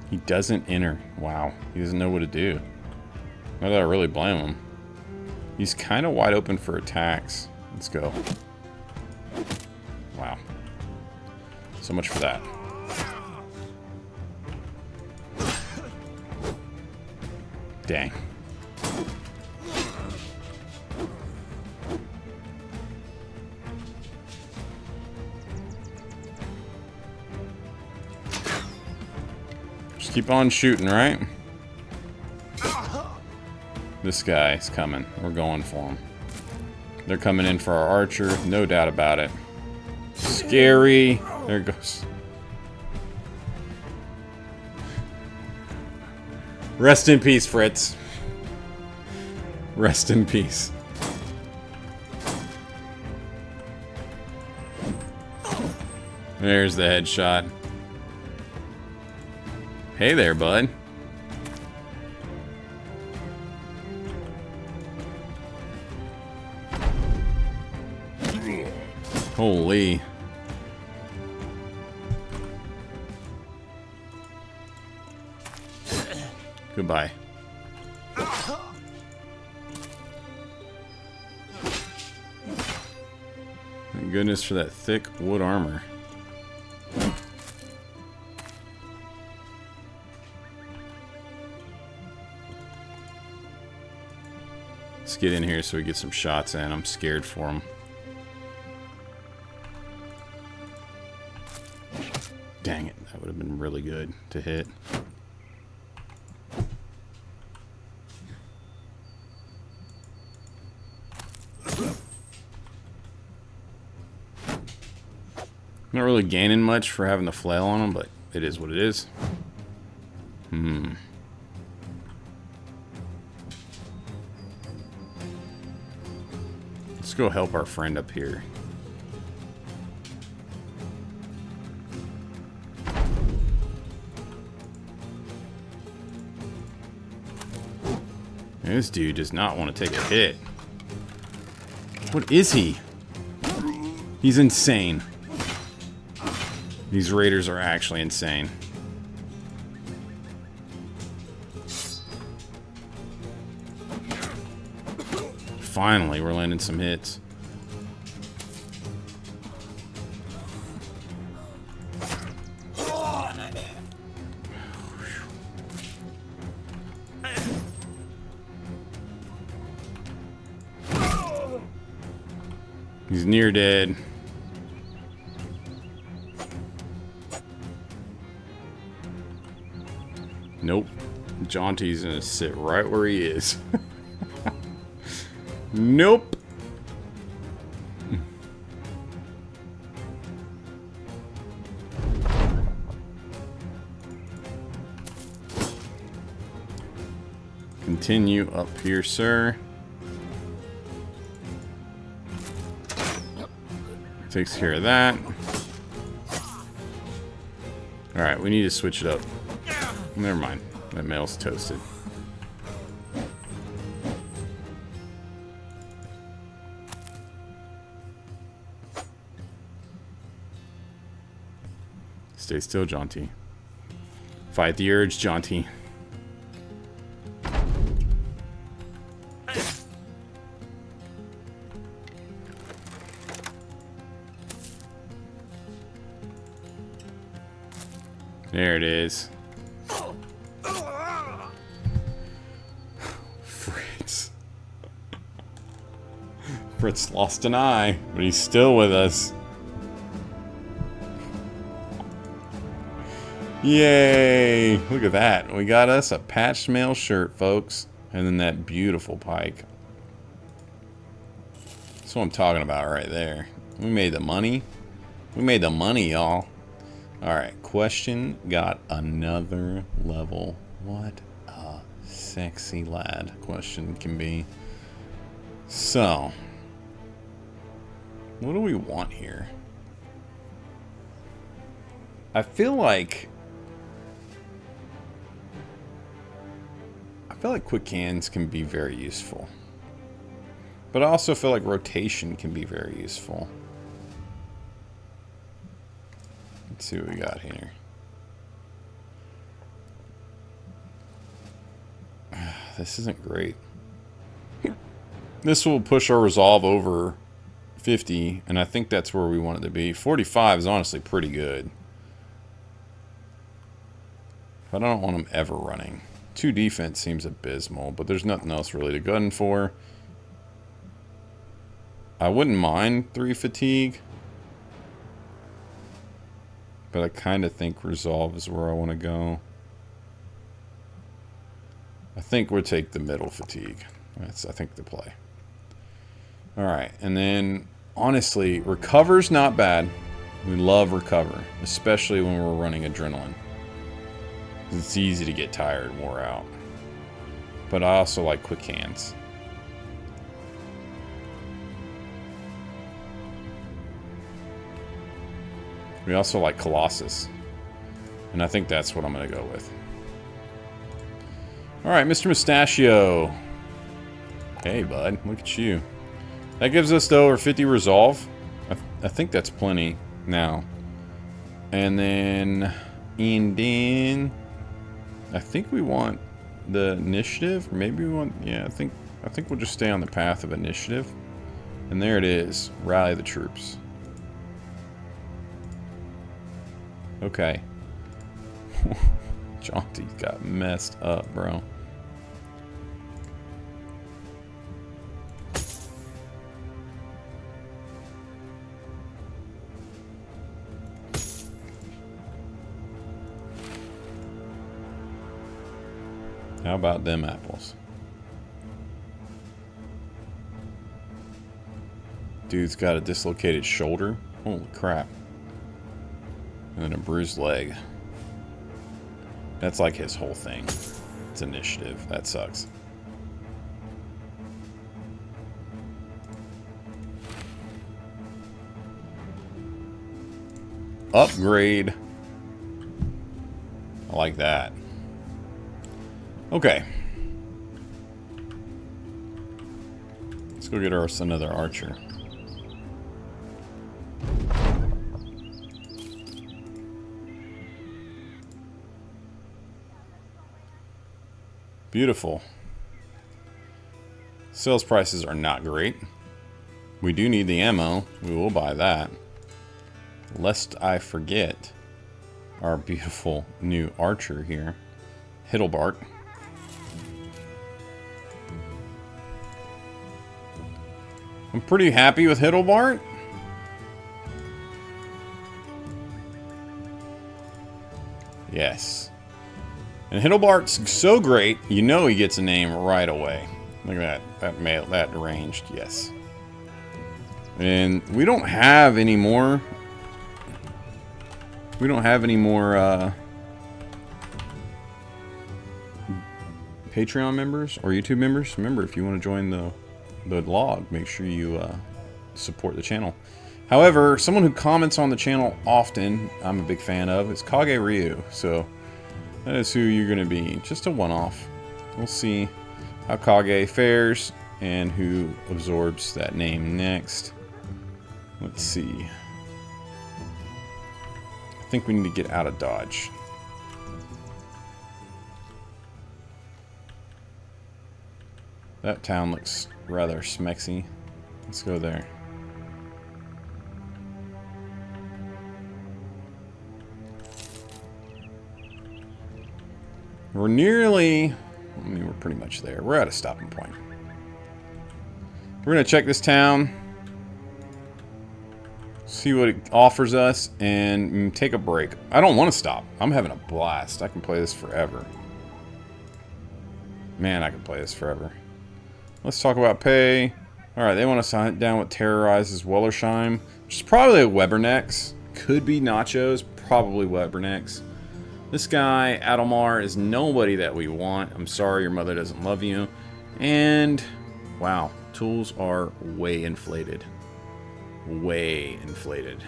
Speaker 1: He doesn't enter. Wow. He doesn't know what to do. Not that I really blame him. He's kind of wide open for attacks. Let's go. Wow. So much for that. Dang. Just keep on shooting, right? This guy's coming. We're going for him. They're coming in for our archer, no doubt about it. Scary. There it goes. Rest in peace, Fritz. Rest in peace. There's the headshot. Hey there, bud. Holy. Goodbye. Thank goodness for that thick wood armor. Let's get in here so we get some shots in. I'm scared for him. Dang it, that would have been really good to hit. Not really gaining much for having the flail on him, but it is what it is. Let's go help our friend up here. This dude does not want to take a hit. What is he? He's insane. These raiders are actually insane. Finally, we're landing some hits. He's near dead. Nope. Jaunty's gonna sit right where he is. Nope. Continue up here, sir. Takes care of that. Alright, we need to switch it up. Never mind. That mail's toasted. Stay still, Jaunty. Fight the urge, Jaunty. There it is. Fritz. Fritz lost an eye, but he's still with us. Yay! Look at that. We got us a patched mail shirt, folks. And then that beautiful pike. That's what I'm talking about right there. We made the money. We made the money, y'all. Alright, question got another level. What a sexy lad question can be. So, what do we want here? I feel like quick hands can be very useful. But I also feel like rotation can be very useful. Let's see what we got here. This isn't great. This will push our resolve over 50, and I think that's where we want it to be. 45 is honestly pretty good. But I don't want them ever running. 2 defense seems abysmal, but there's nothing else really to gun for. I wouldn't mind 3 fatigue. But I kind of think resolve is where I want to go. I think we'll take the middle fatigue. That's, I think, the play. Alright, and then, honestly, recover's not bad. We love recover, especially when we're running adrenaline. It's easy to get tired and wore out. But I also like quick hands. We also like Colossus. And I think that's what I'm going to go with. Alright, Mr. Mustachio. Hey, bud. Look at you. That gives us the over 50 resolve. I think that's plenty now. And then... I think we want the initiative. Maybe we want... Yeah, I think we'll just stay on the path of initiative. And there it is. Rally the troops. Okay. Jaunty got messed up, bro. How about them apples? Dude's got a dislocated shoulder. Holy crap. And then a bruised leg. That's like his whole thing. It's initiative. That sucks. Upgrade. I like that. Okay. Let's go get us another archer. Beautiful. Sales prices are not great. We do need the ammo. We will buy that. Lest I forget our beautiful new archer here. Hittlebart. I'm pretty happy with Hittlebart. Yes. And Hittlebart's so great, you know he gets a name right away. Look at that. That ranged, yes. And we don't have any more. We don't have any more Patreon members or YouTube members, remember, if you want to join the log, make sure you support the channel. However, someone who comments on the channel often, I'm a big fan of, is Kage Ryu. So that is who you're going to be. Just a one-off. We'll see how Kage fares and who absorbs that name next. Let's see. I think we need to get out of Dodge. That town looks rather smexy. Let's go there. We're nearly... I mean, we're pretty much there. We're at a stopping point. We're going to check this town. See what it offers us. And take a break. I don't want to stop. I'm having a blast. I can play this forever. Man, I can play this forever. Let's talk about pay. Alright, they want us to hunt down what terrorizes Wellersheim. Which is probably Webernecks. Could be Nachos. Probably Webernecks. This guy, Adelmar, is nobody that we want. I'm sorry your mother doesn't love you. And, wow, tools are way inflated. Way inflated.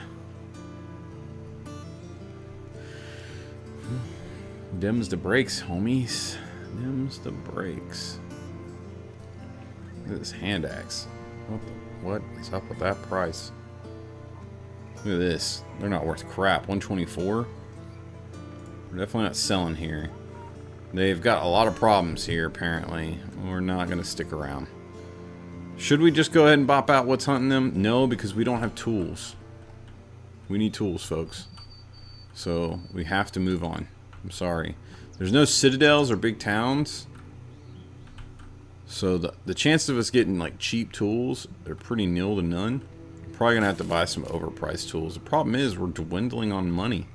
Speaker 1: Dims the brakes, homies. Dims the brakes. Look at this hand axe. What is up with that price? Look at this. They're not worth crap. 124. We're definitely not selling here. They've got a lot of problems here, apparently. We're not going to stick around. Should we just go ahead and bop out what's hunting them? No, because we don't have tools. We need tools, folks. So, we have to move on. I'm sorry. There's no citadels or big towns. So, the chances of us getting, like, cheap tools are pretty nil to none. We're probably going to have to buy some overpriced tools. The problem is, we're dwindling on money.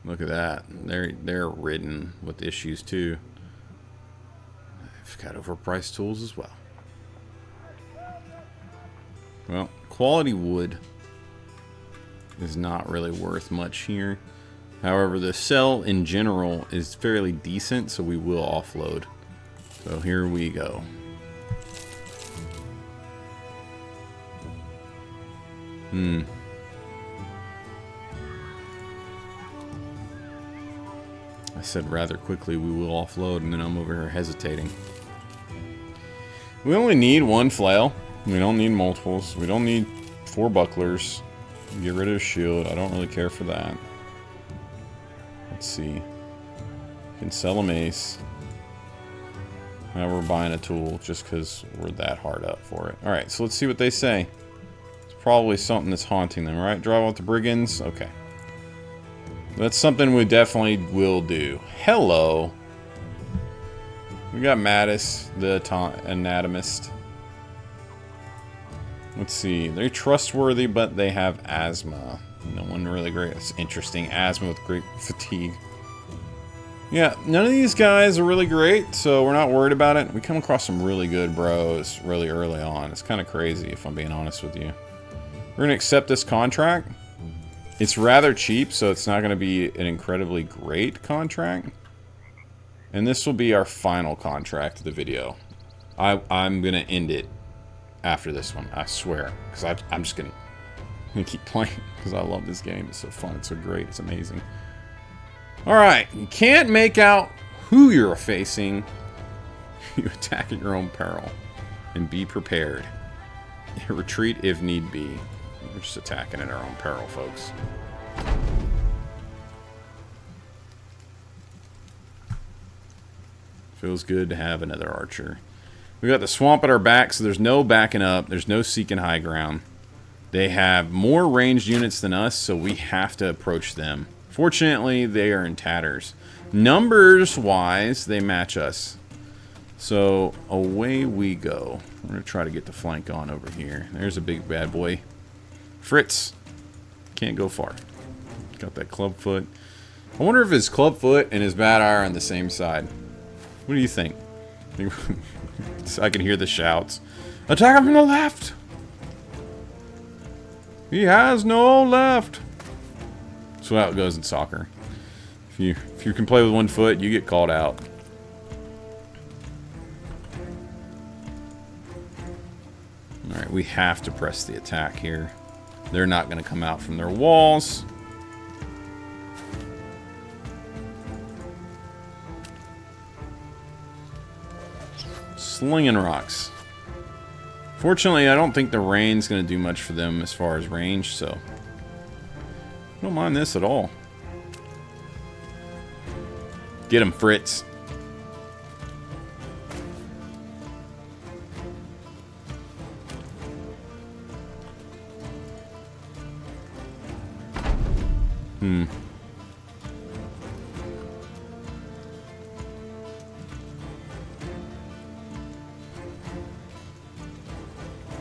Speaker 1: Look at that. They're ridden with issues too. I've got overpriced tools as well. Well, quality wood is not really worth much here. However, the sell in general is fairly decent, so we will offload. So here we go. I said rather quickly we will offload, and then I'm over here hesitating. We only need one flail. We don't need multiples. We don't need 4 bucklers. Get rid of the shield. I don't really care for that. Let's see. Can sell a mace. Now we're buying a tool just because we're that hard up for it. Alright, so let's see what they say. It's probably something that's haunting them, right? Drive out the brigands. Okay. That's something we definitely will do. Hello. We got Mattis, the anatomist. Let's see. They're trustworthy, but they have asthma. No one really great. It's interesting. Asthma with great fatigue. Yeah, none of these guys are really great, so we're not worried about it. We come across some really good bros really early on. It's kind of crazy, if I'm being honest with you. We're going to accept this contract. It's rather cheap, so it's not going to be an incredibly great contract. And this will be our final contract of the video. I'm going to end it after this one, I swear. Because I'm just going to keep playing, because I love this game. It's so fun, it's so great, it's amazing. Alright, you can't make out who you're facing. You attack at your own peril. And be prepared. Retreat if need be. We're just attacking at our own peril, folks. Feels good to have another archer. We got the swamp at our back, so there's no backing up. There's no seeking high ground. They have more ranged units than us, so we have to approach them. Fortunately, they are in tatters. Numbers-wise, they match us. So, away we go. We're going to try to get the flank on over here. There's a big bad boy. Fritz. Can't go far. Got that clubfoot. I wonder if his clubfoot and his bad eye are on the same side. What do you think? I can hear the shouts. Attack him from the left! He has no left! That's how it goes in soccer. If you can play with one foot, you get called out. Alright, we have to press the attack here. They're not going to come out from their walls. Slinging rocks. Fortunately, I don't think the rain's going to do much for them as far as range, so I don't mind this at all. Get him, Fritz.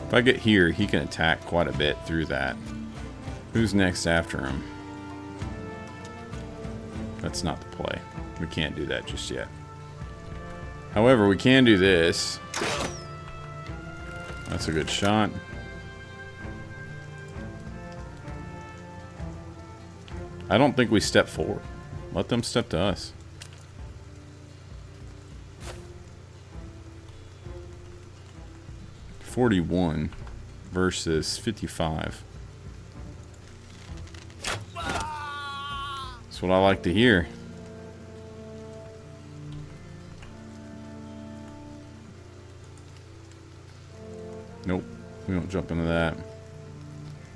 Speaker 1: If I get here, he can attack quite a bit through that. Who's next after him? That's not the play. We can't do that just yet. However, we can do this. That's a good shot. I don't think we step forward. Let them step to us. $41 versus 55. That's what I like to hear. Nope, we don't jump into that.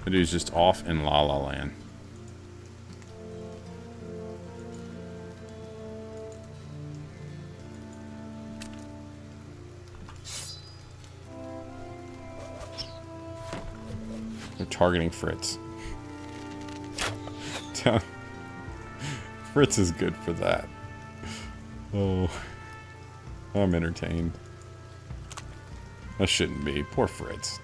Speaker 1: That dude's just off in La La Land. They're targeting Fritz. Fritz is good for that. Oh, I'm entertained. That shouldn't be. Poor Fritz.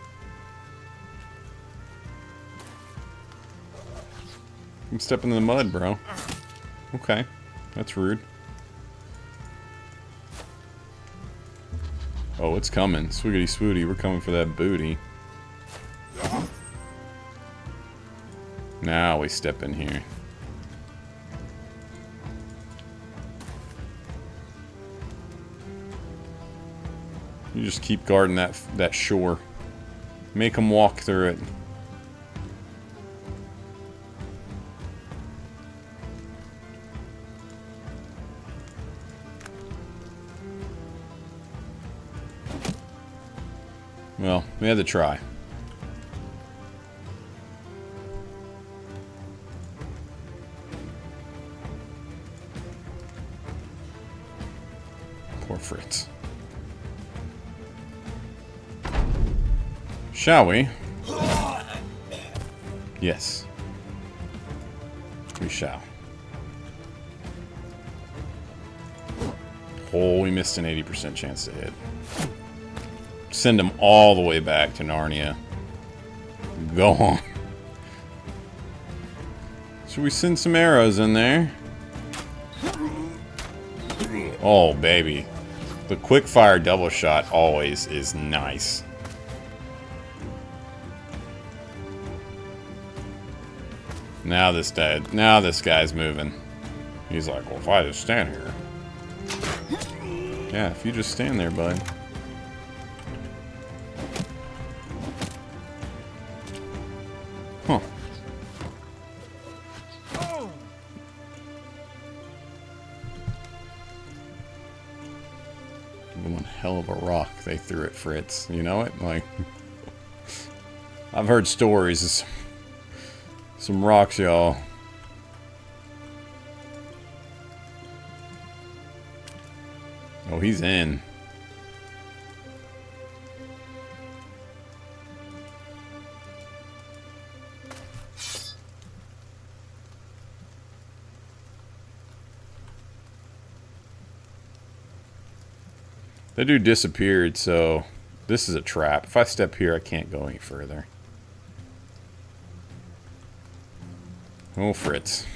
Speaker 1: I'm stepping in the mud, bro. Okay, that's rude. Oh, it's coming. Swiggity swooty, we're coming for that booty. Now we step in here. You just keep guarding that shore. Make them walk through it. Well, we had to try. Poor Fritz. Shall we? Yes. We shall. Oh, we missed an 80% chance to hit. Send him all the way back to Narnia. Go on. Should we send some arrows in there? Oh, baby. The quick fire double shot always is nice. Now this guy's moving. He's like, well, if I just stand here. Yeah, if you just stand there, bud. Huh. One hell of a rock they threw at Fritz. You know it? Like, I've heard stories. Some rocks, y'all. Oh, he's in. That dude disappeared, so this is a trap. If I step here, I can't go any further. Oh, Fritz.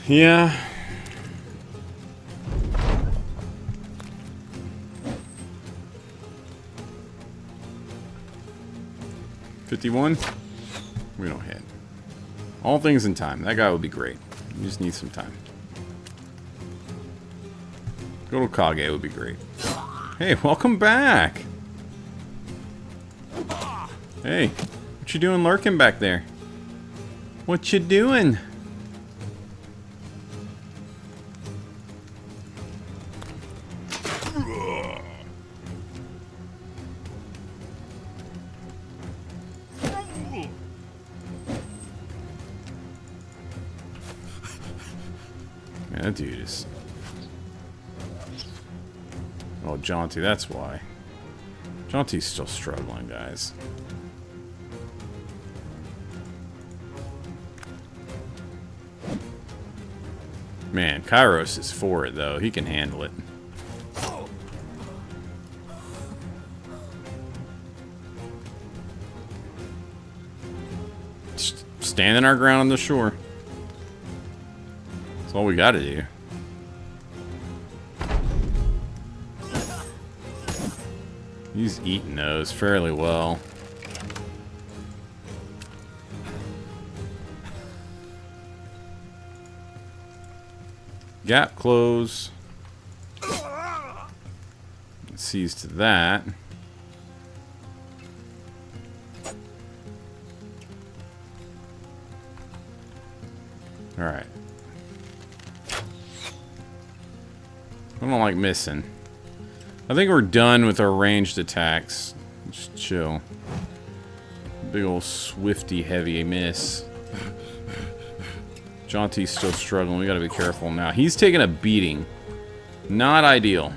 Speaker 1: Yeah. $51? We don't hit. All things in time. That guy would be great. You just need some time. Go to Kage would be great. Hey, welcome back. Hey, what you doing lurking back there? What you doing? Man, that dude is... Oh, Jaunty, that's why. Jaunty's still struggling, guys. Man, Kairos is for it, though. He can handle it. Just standing our ground on the shore. That's all we gotta do. He's eating those fairly well. Gap close. Sees to that. Alright. I don't like missing. I think we're done with our ranged attacks. Just chill. Big ol' swifty heavy miss. Jaunty's still struggling. We gotta be careful now. He's taking a beating. Not ideal.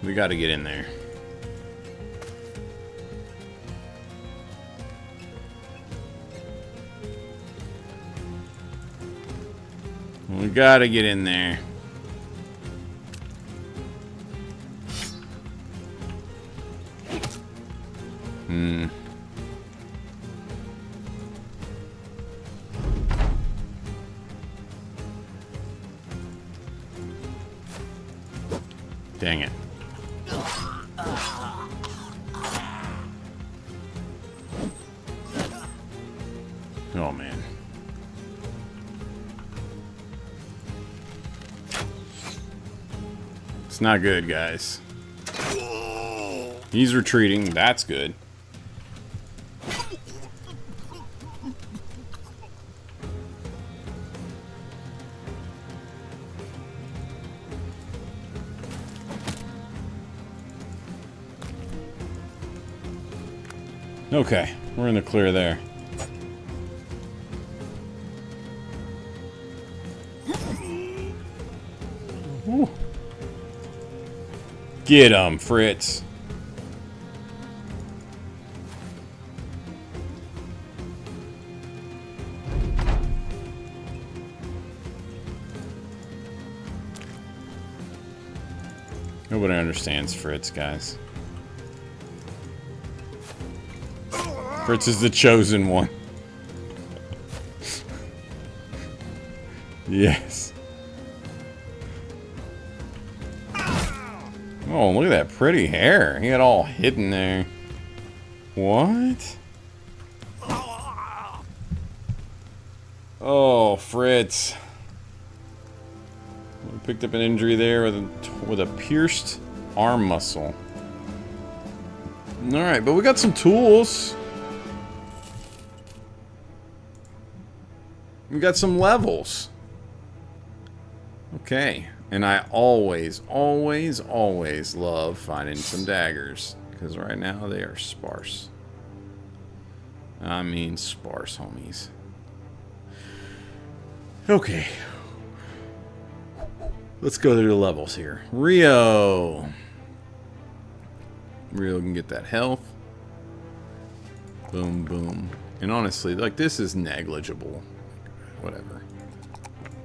Speaker 1: We gotta get in there. We gotta get in there. Dang it. Oh, man. It's not good, guys. He's retreating. That's good. Okay, we're in the clear there. Ooh. Get him, Fritz. Nobody understands Fritz, guys. Fritz is the chosen one. Yes. Oh, look at that pretty hair. He had all hidden there. What? Oh, Fritz. We picked up an injury there with a pierced arm muscle. Alright, but we got some tools. We got some levels. Okay. And I always, always, always love finding some daggers. Because right now they are sparse. I mean sparse, homies. Okay. Let's go through the levels here. Rio. Rio can get that health. Boom, boom. And honestly, like, this is negligible. Whatever.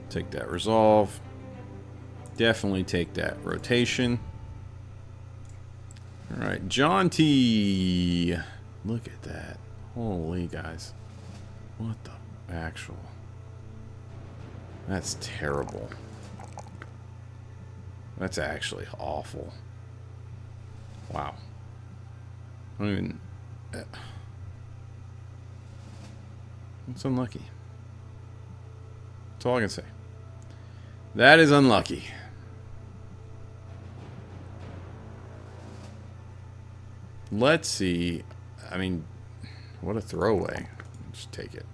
Speaker 1: Take that resolve. Definitely take that rotation. Alright, Jaunty. Look at that. Holy guys. What the actual... That's terrible. That's actually awful. Wow. I don't even... It's unlucky. That's all I can say. That is unlucky. Let's see. I mean, what a throwaway. Just take it.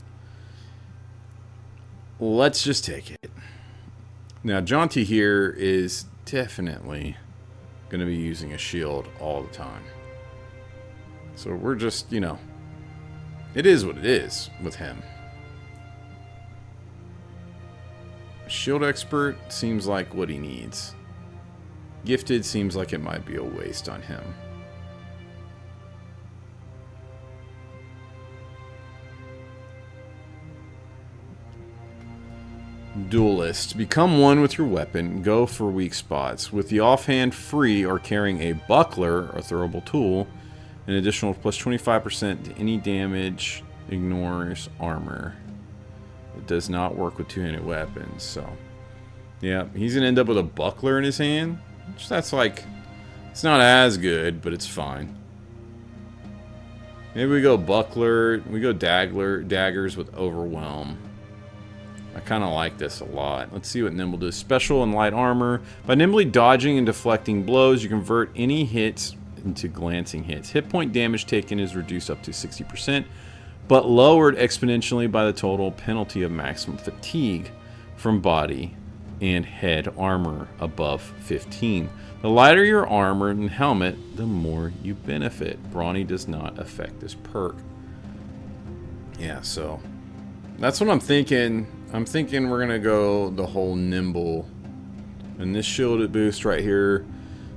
Speaker 1: Let's just take it. Now, Jaunty here is definitely going to be using a shield all the time. So we're just, you know, it is what it is with him. Shield expert seems like what he needs. Gifted seems like it might be a waste on him. Duelist. Become one with your weapon. Go for weak spots. With the offhand free or carrying a buckler or throwable tool, an additional plus 25% to any damage. Ignores armor. It does not work with two-handed weapons, so... Yeah, he's going to end up with a buckler in his hand. Which that's like... It's not as good, but it's fine. Maybe we go buckler. We go daggers with overwhelm. I kind of like this a lot. Let's see what Nimble does. Special and light armor. By nimbly dodging and deflecting blows, you convert any hits into glancing hits. Hit point damage taken is reduced up to 60%, but lowered exponentially by the total penalty of maximum fatigue from body and head armor above 15. The lighter your armor and helmet, the more you benefit. Brawny does not affect this perk. Yeah, so that's what I'm thinking. I'm thinking we're gonna go the whole nimble. And this shielded boost right here,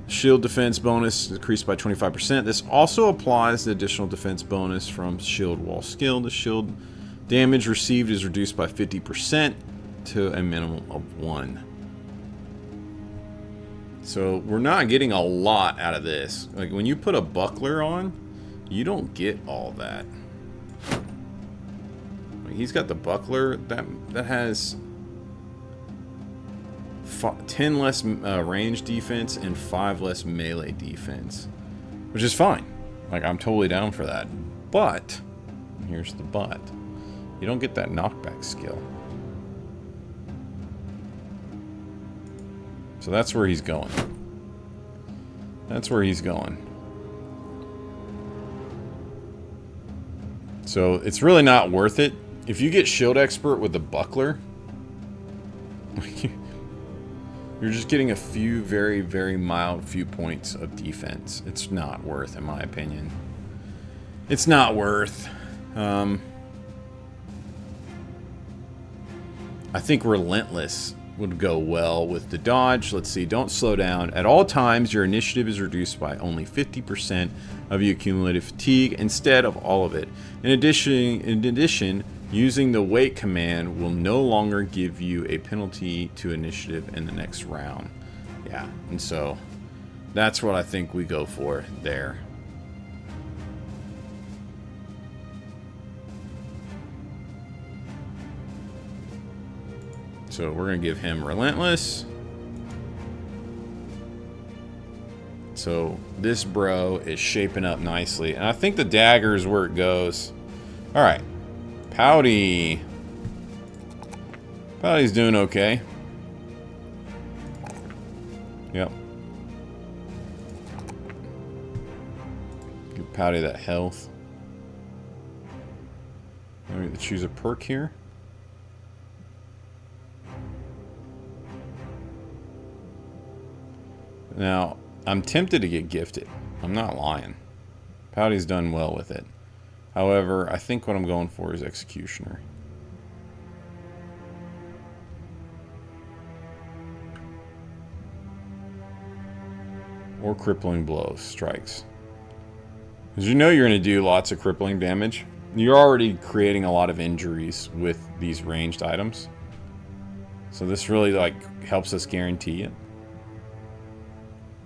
Speaker 1: shield defense bonus increased by 25%. This also applies the additional defense bonus from shield wall skill. The shield damage received is reduced by 50% to a minimum of 1. So we're not getting a lot out of this. Like when you put a buckler on, you don't get all that. He's got the buckler that has 10 less range defense and 5 less melee defense, which is fine. Like I'm totally down for that. But here's the but: you don't get that knockback skill. So that's where he's going. That's where he's going. So it's really not worth it. If you get shield expert with the buckler, you're just getting a few very, very mild few points of defense. It's not worth, in my opinion. It's not worth. I think Relentless would go well with the dodge. Let's see. Don't slow down. At all times, your initiative is reduced by only 50% of your accumulated fatigue instead of all of it. In addition, using the wait command will no longer give you a penalty to initiative in the next round. Yeah, and so that's what I think we go for there. So we're going to give him Relentless. So this bro is shaping up nicely. And I think the dagger is where it goes. Alright. Pouty. Pouty's doing okay. Yep. Give Pouty that health. I'm going to choose a perk here. Now, I'm tempted to get gifted. I'm not lying. Pouty's done well with it. However, I think what I'm going for is Executioner. Or Crippling Blows, Strikes. Because you know you're going to do lots of crippling damage. You're already creating a lot of injuries with these ranged items. So this really like helps us guarantee it.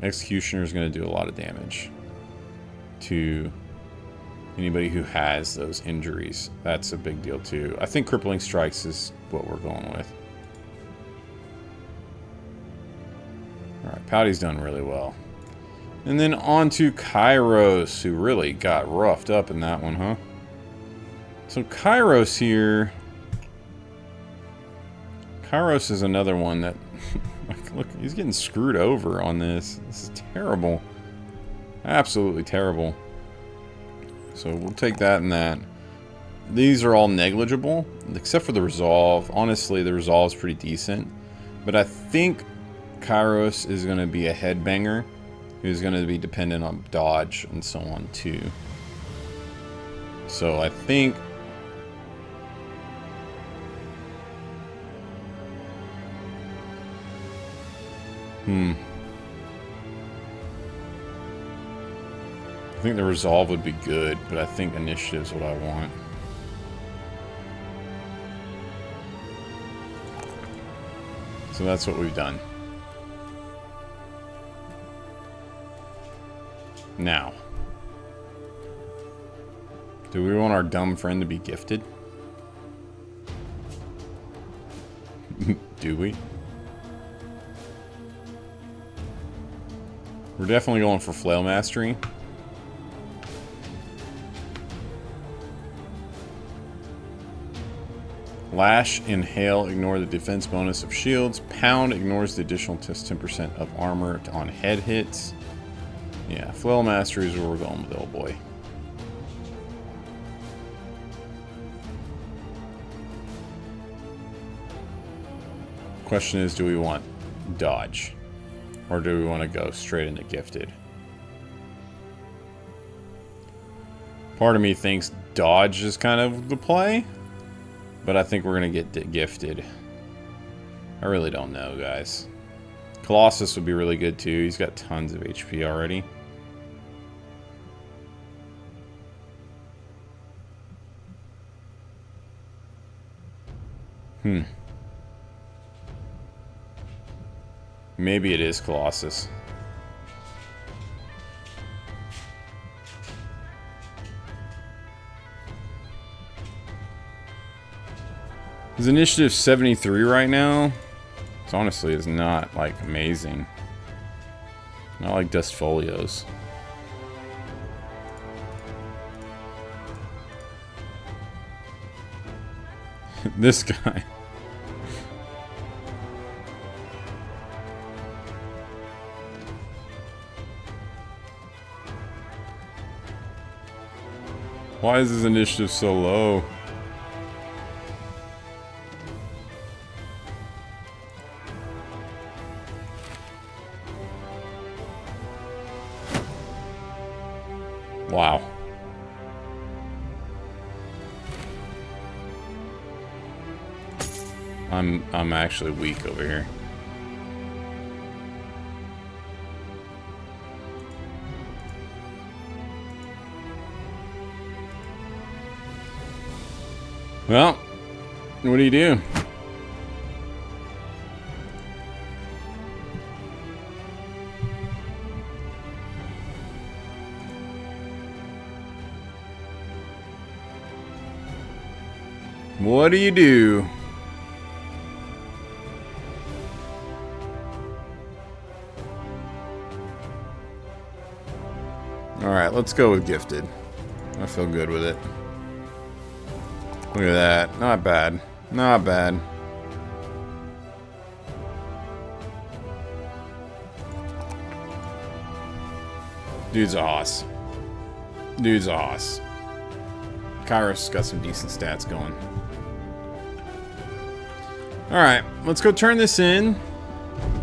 Speaker 1: Executioner is going to do a lot of damage to anybody who has those injuries. That's a big deal too. I think Crippling Strikes is what we're going with. Alright, Pouty's done really well. And then on to Kairos, who really got roughed up in that one, huh? So Kairos here... Kairos is another one that... look, he's getting screwed over on this. This is terrible. Absolutely terrible. So we'll take that and that. These are all negligible, except for the resolve. Honestly, the resolve is pretty decent. But I think Kairos is going to be a headbanger who's going to be dependent on dodge and so on too. So I think... I think the resolve would be good, but I think initiative's what I want. So that's what we've done. Now, do we want our dumb friend to be gifted? Do we? We're definitely going for Flail Mastery. Lash and Hail ignore the defense bonus of shields. Pound ignores the additional 10% of armor on head hits. Yeah, Flail Mastery is where we're going with old boy. Question is, do we want dodge? Or do we want to go straight into gifted? Part of me thinks dodge is kind of the play. But I think we're going to get gifted. I really don't know, guys. Colossus would be really good too. He's got tons of HP already. Maybe it is Colossus. His initiative 73 right now. So honestly, it's not like amazing. Not like Dust Folios. This guy. Why is his initiative so low? Wow. I'm actually weak over here. Well, what do you do? What do you do? Alright, let's go with gifted. I feel good with it. Look at that. Not bad. Not bad. Dude's a hoss. Dude's a hoss. Kairos got some decent stats going. Alright, let's go turn this in.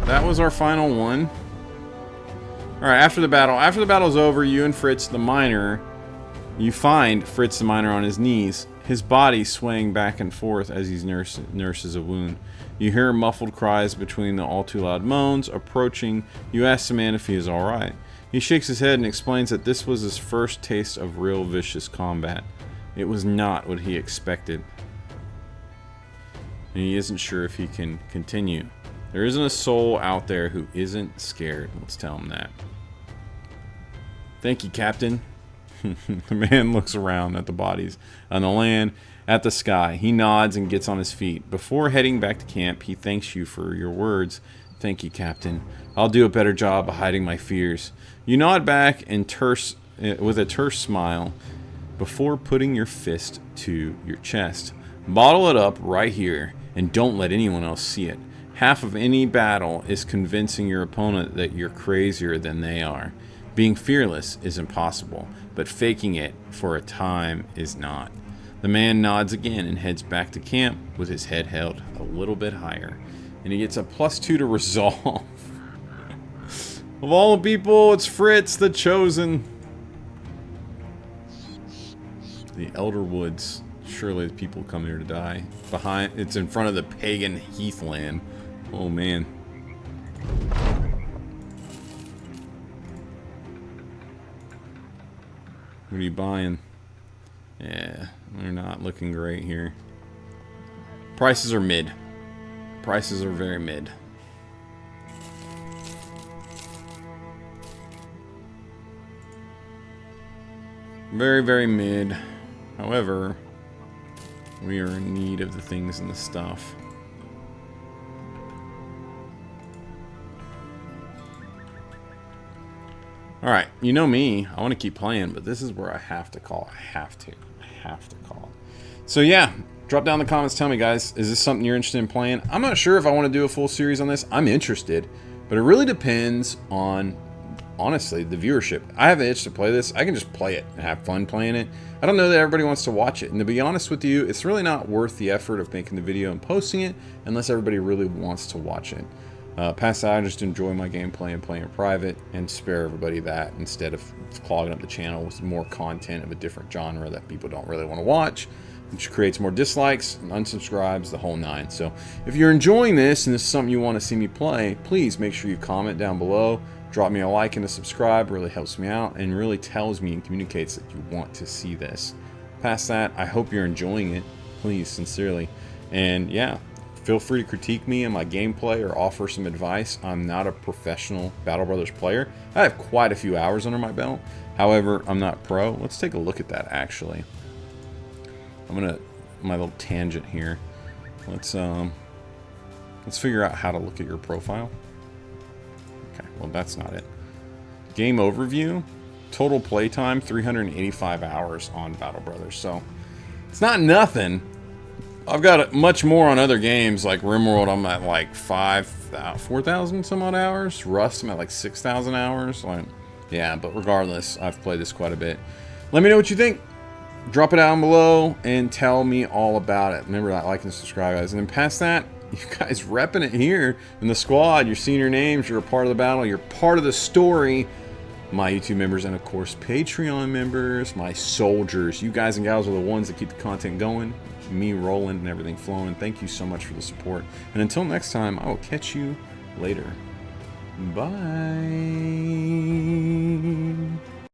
Speaker 1: That was our final one. Alright, after the battle's over, you and Fritz the Miner, you find Fritz the Miner on his knees, his body swaying back and forth as he nurses a wound. You hear muffled cries between the all too loud moans. Approaching, you ask the man if he is alright. He shakes his head and explains that this was his first taste of real vicious combat. It was not what he expected. And he isn't sure if he can continue. There isn't a soul out there who isn't scared. Let's tell him that. Thank you, Captain. The man looks around at the bodies on the land, at the sky. He nods and gets on his feet. Before heading back to camp, he thanks you for your words Thank you, Captain. I'll do a better job of hiding my fears. You nod back and with a terse smile before putting your fist to your chest. Bottle it up right here and don't let anyone else see it. Half of any battle is convincing your opponent that you're crazier than they are. Being fearless is impossible, but faking it for a time is not. The man nods again and heads back to camp with his head held a little bit higher. And he gets a +2 to resolve. Of all the people, it's Fritz, the chosen. The Elder Woods. Surely the people come here to die. It's in front of the pagan heathland. Oh man. What are you buying? Yeah, they're not looking great here. Prices are mid. Prices are very mid. Very, very mid. However, we are in need of the things and the stuff. Alright, you know me. I want to keep playing, but this is where I have to call. I have to call. So yeah, drop down in the comments. Tell me, guys, is this something you're interested in playing? I'm not sure if I want to do a full series on this. I'm interested, but it really depends on, honestly, the viewership. I have an itch to play this. I can just play it and have fun playing it. I don't know that everybody wants to watch it. And to be honest with you, it's really not worth the effort of making the video and posting it unless everybody really wants to watch it. Past that, I just enjoy my gameplay and playing in private and spare everybody that instead of clogging up the channel with more content of a different genre that people don't really want to watch, which creates more dislikes and unsubscribes, the whole nine. So if you're enjoying this and this is something you want to see me play, please make sure you comment down below. Drop me a like and a subscribe. Really helps me out and really tells me and communicates that you want to see this. Past that, I hope you're enjoying it. Please, sincerely. And yeah, feel free to critique me and my gameplay or offer some advice. I'm not a professional Battle Brothers player. I have quite a few hours under my belt. However, I'm not pro. Let's take a look at that, actually. My little tangent here. Let's figure out how to look at your profile. Okay, well, that's not it. Game overview. Total playtime, 385 hours on Battle Brothers. So, it's not nothing. I've got much more on other games, like RimWorld. I'm at like 4,000 some odd hours. Rust, I'm at like 6,000 hours. Like, yeah, but regardless, I've played this quite a bit. Let me know what you think. Drop it down below and tell me all about it. Remember that like and subscribe, guys. And then past that, you guys repping it here in the squad. You're seeing your names. You're a part of the battle. You're part of the story. My YouTube members and, of course, Patreon members. My soldiers. You guys and gals are the ones that keep the content going. Me rolling and everything flowing. Thank you so much for the support. And until next time, I will catch you later. Bye.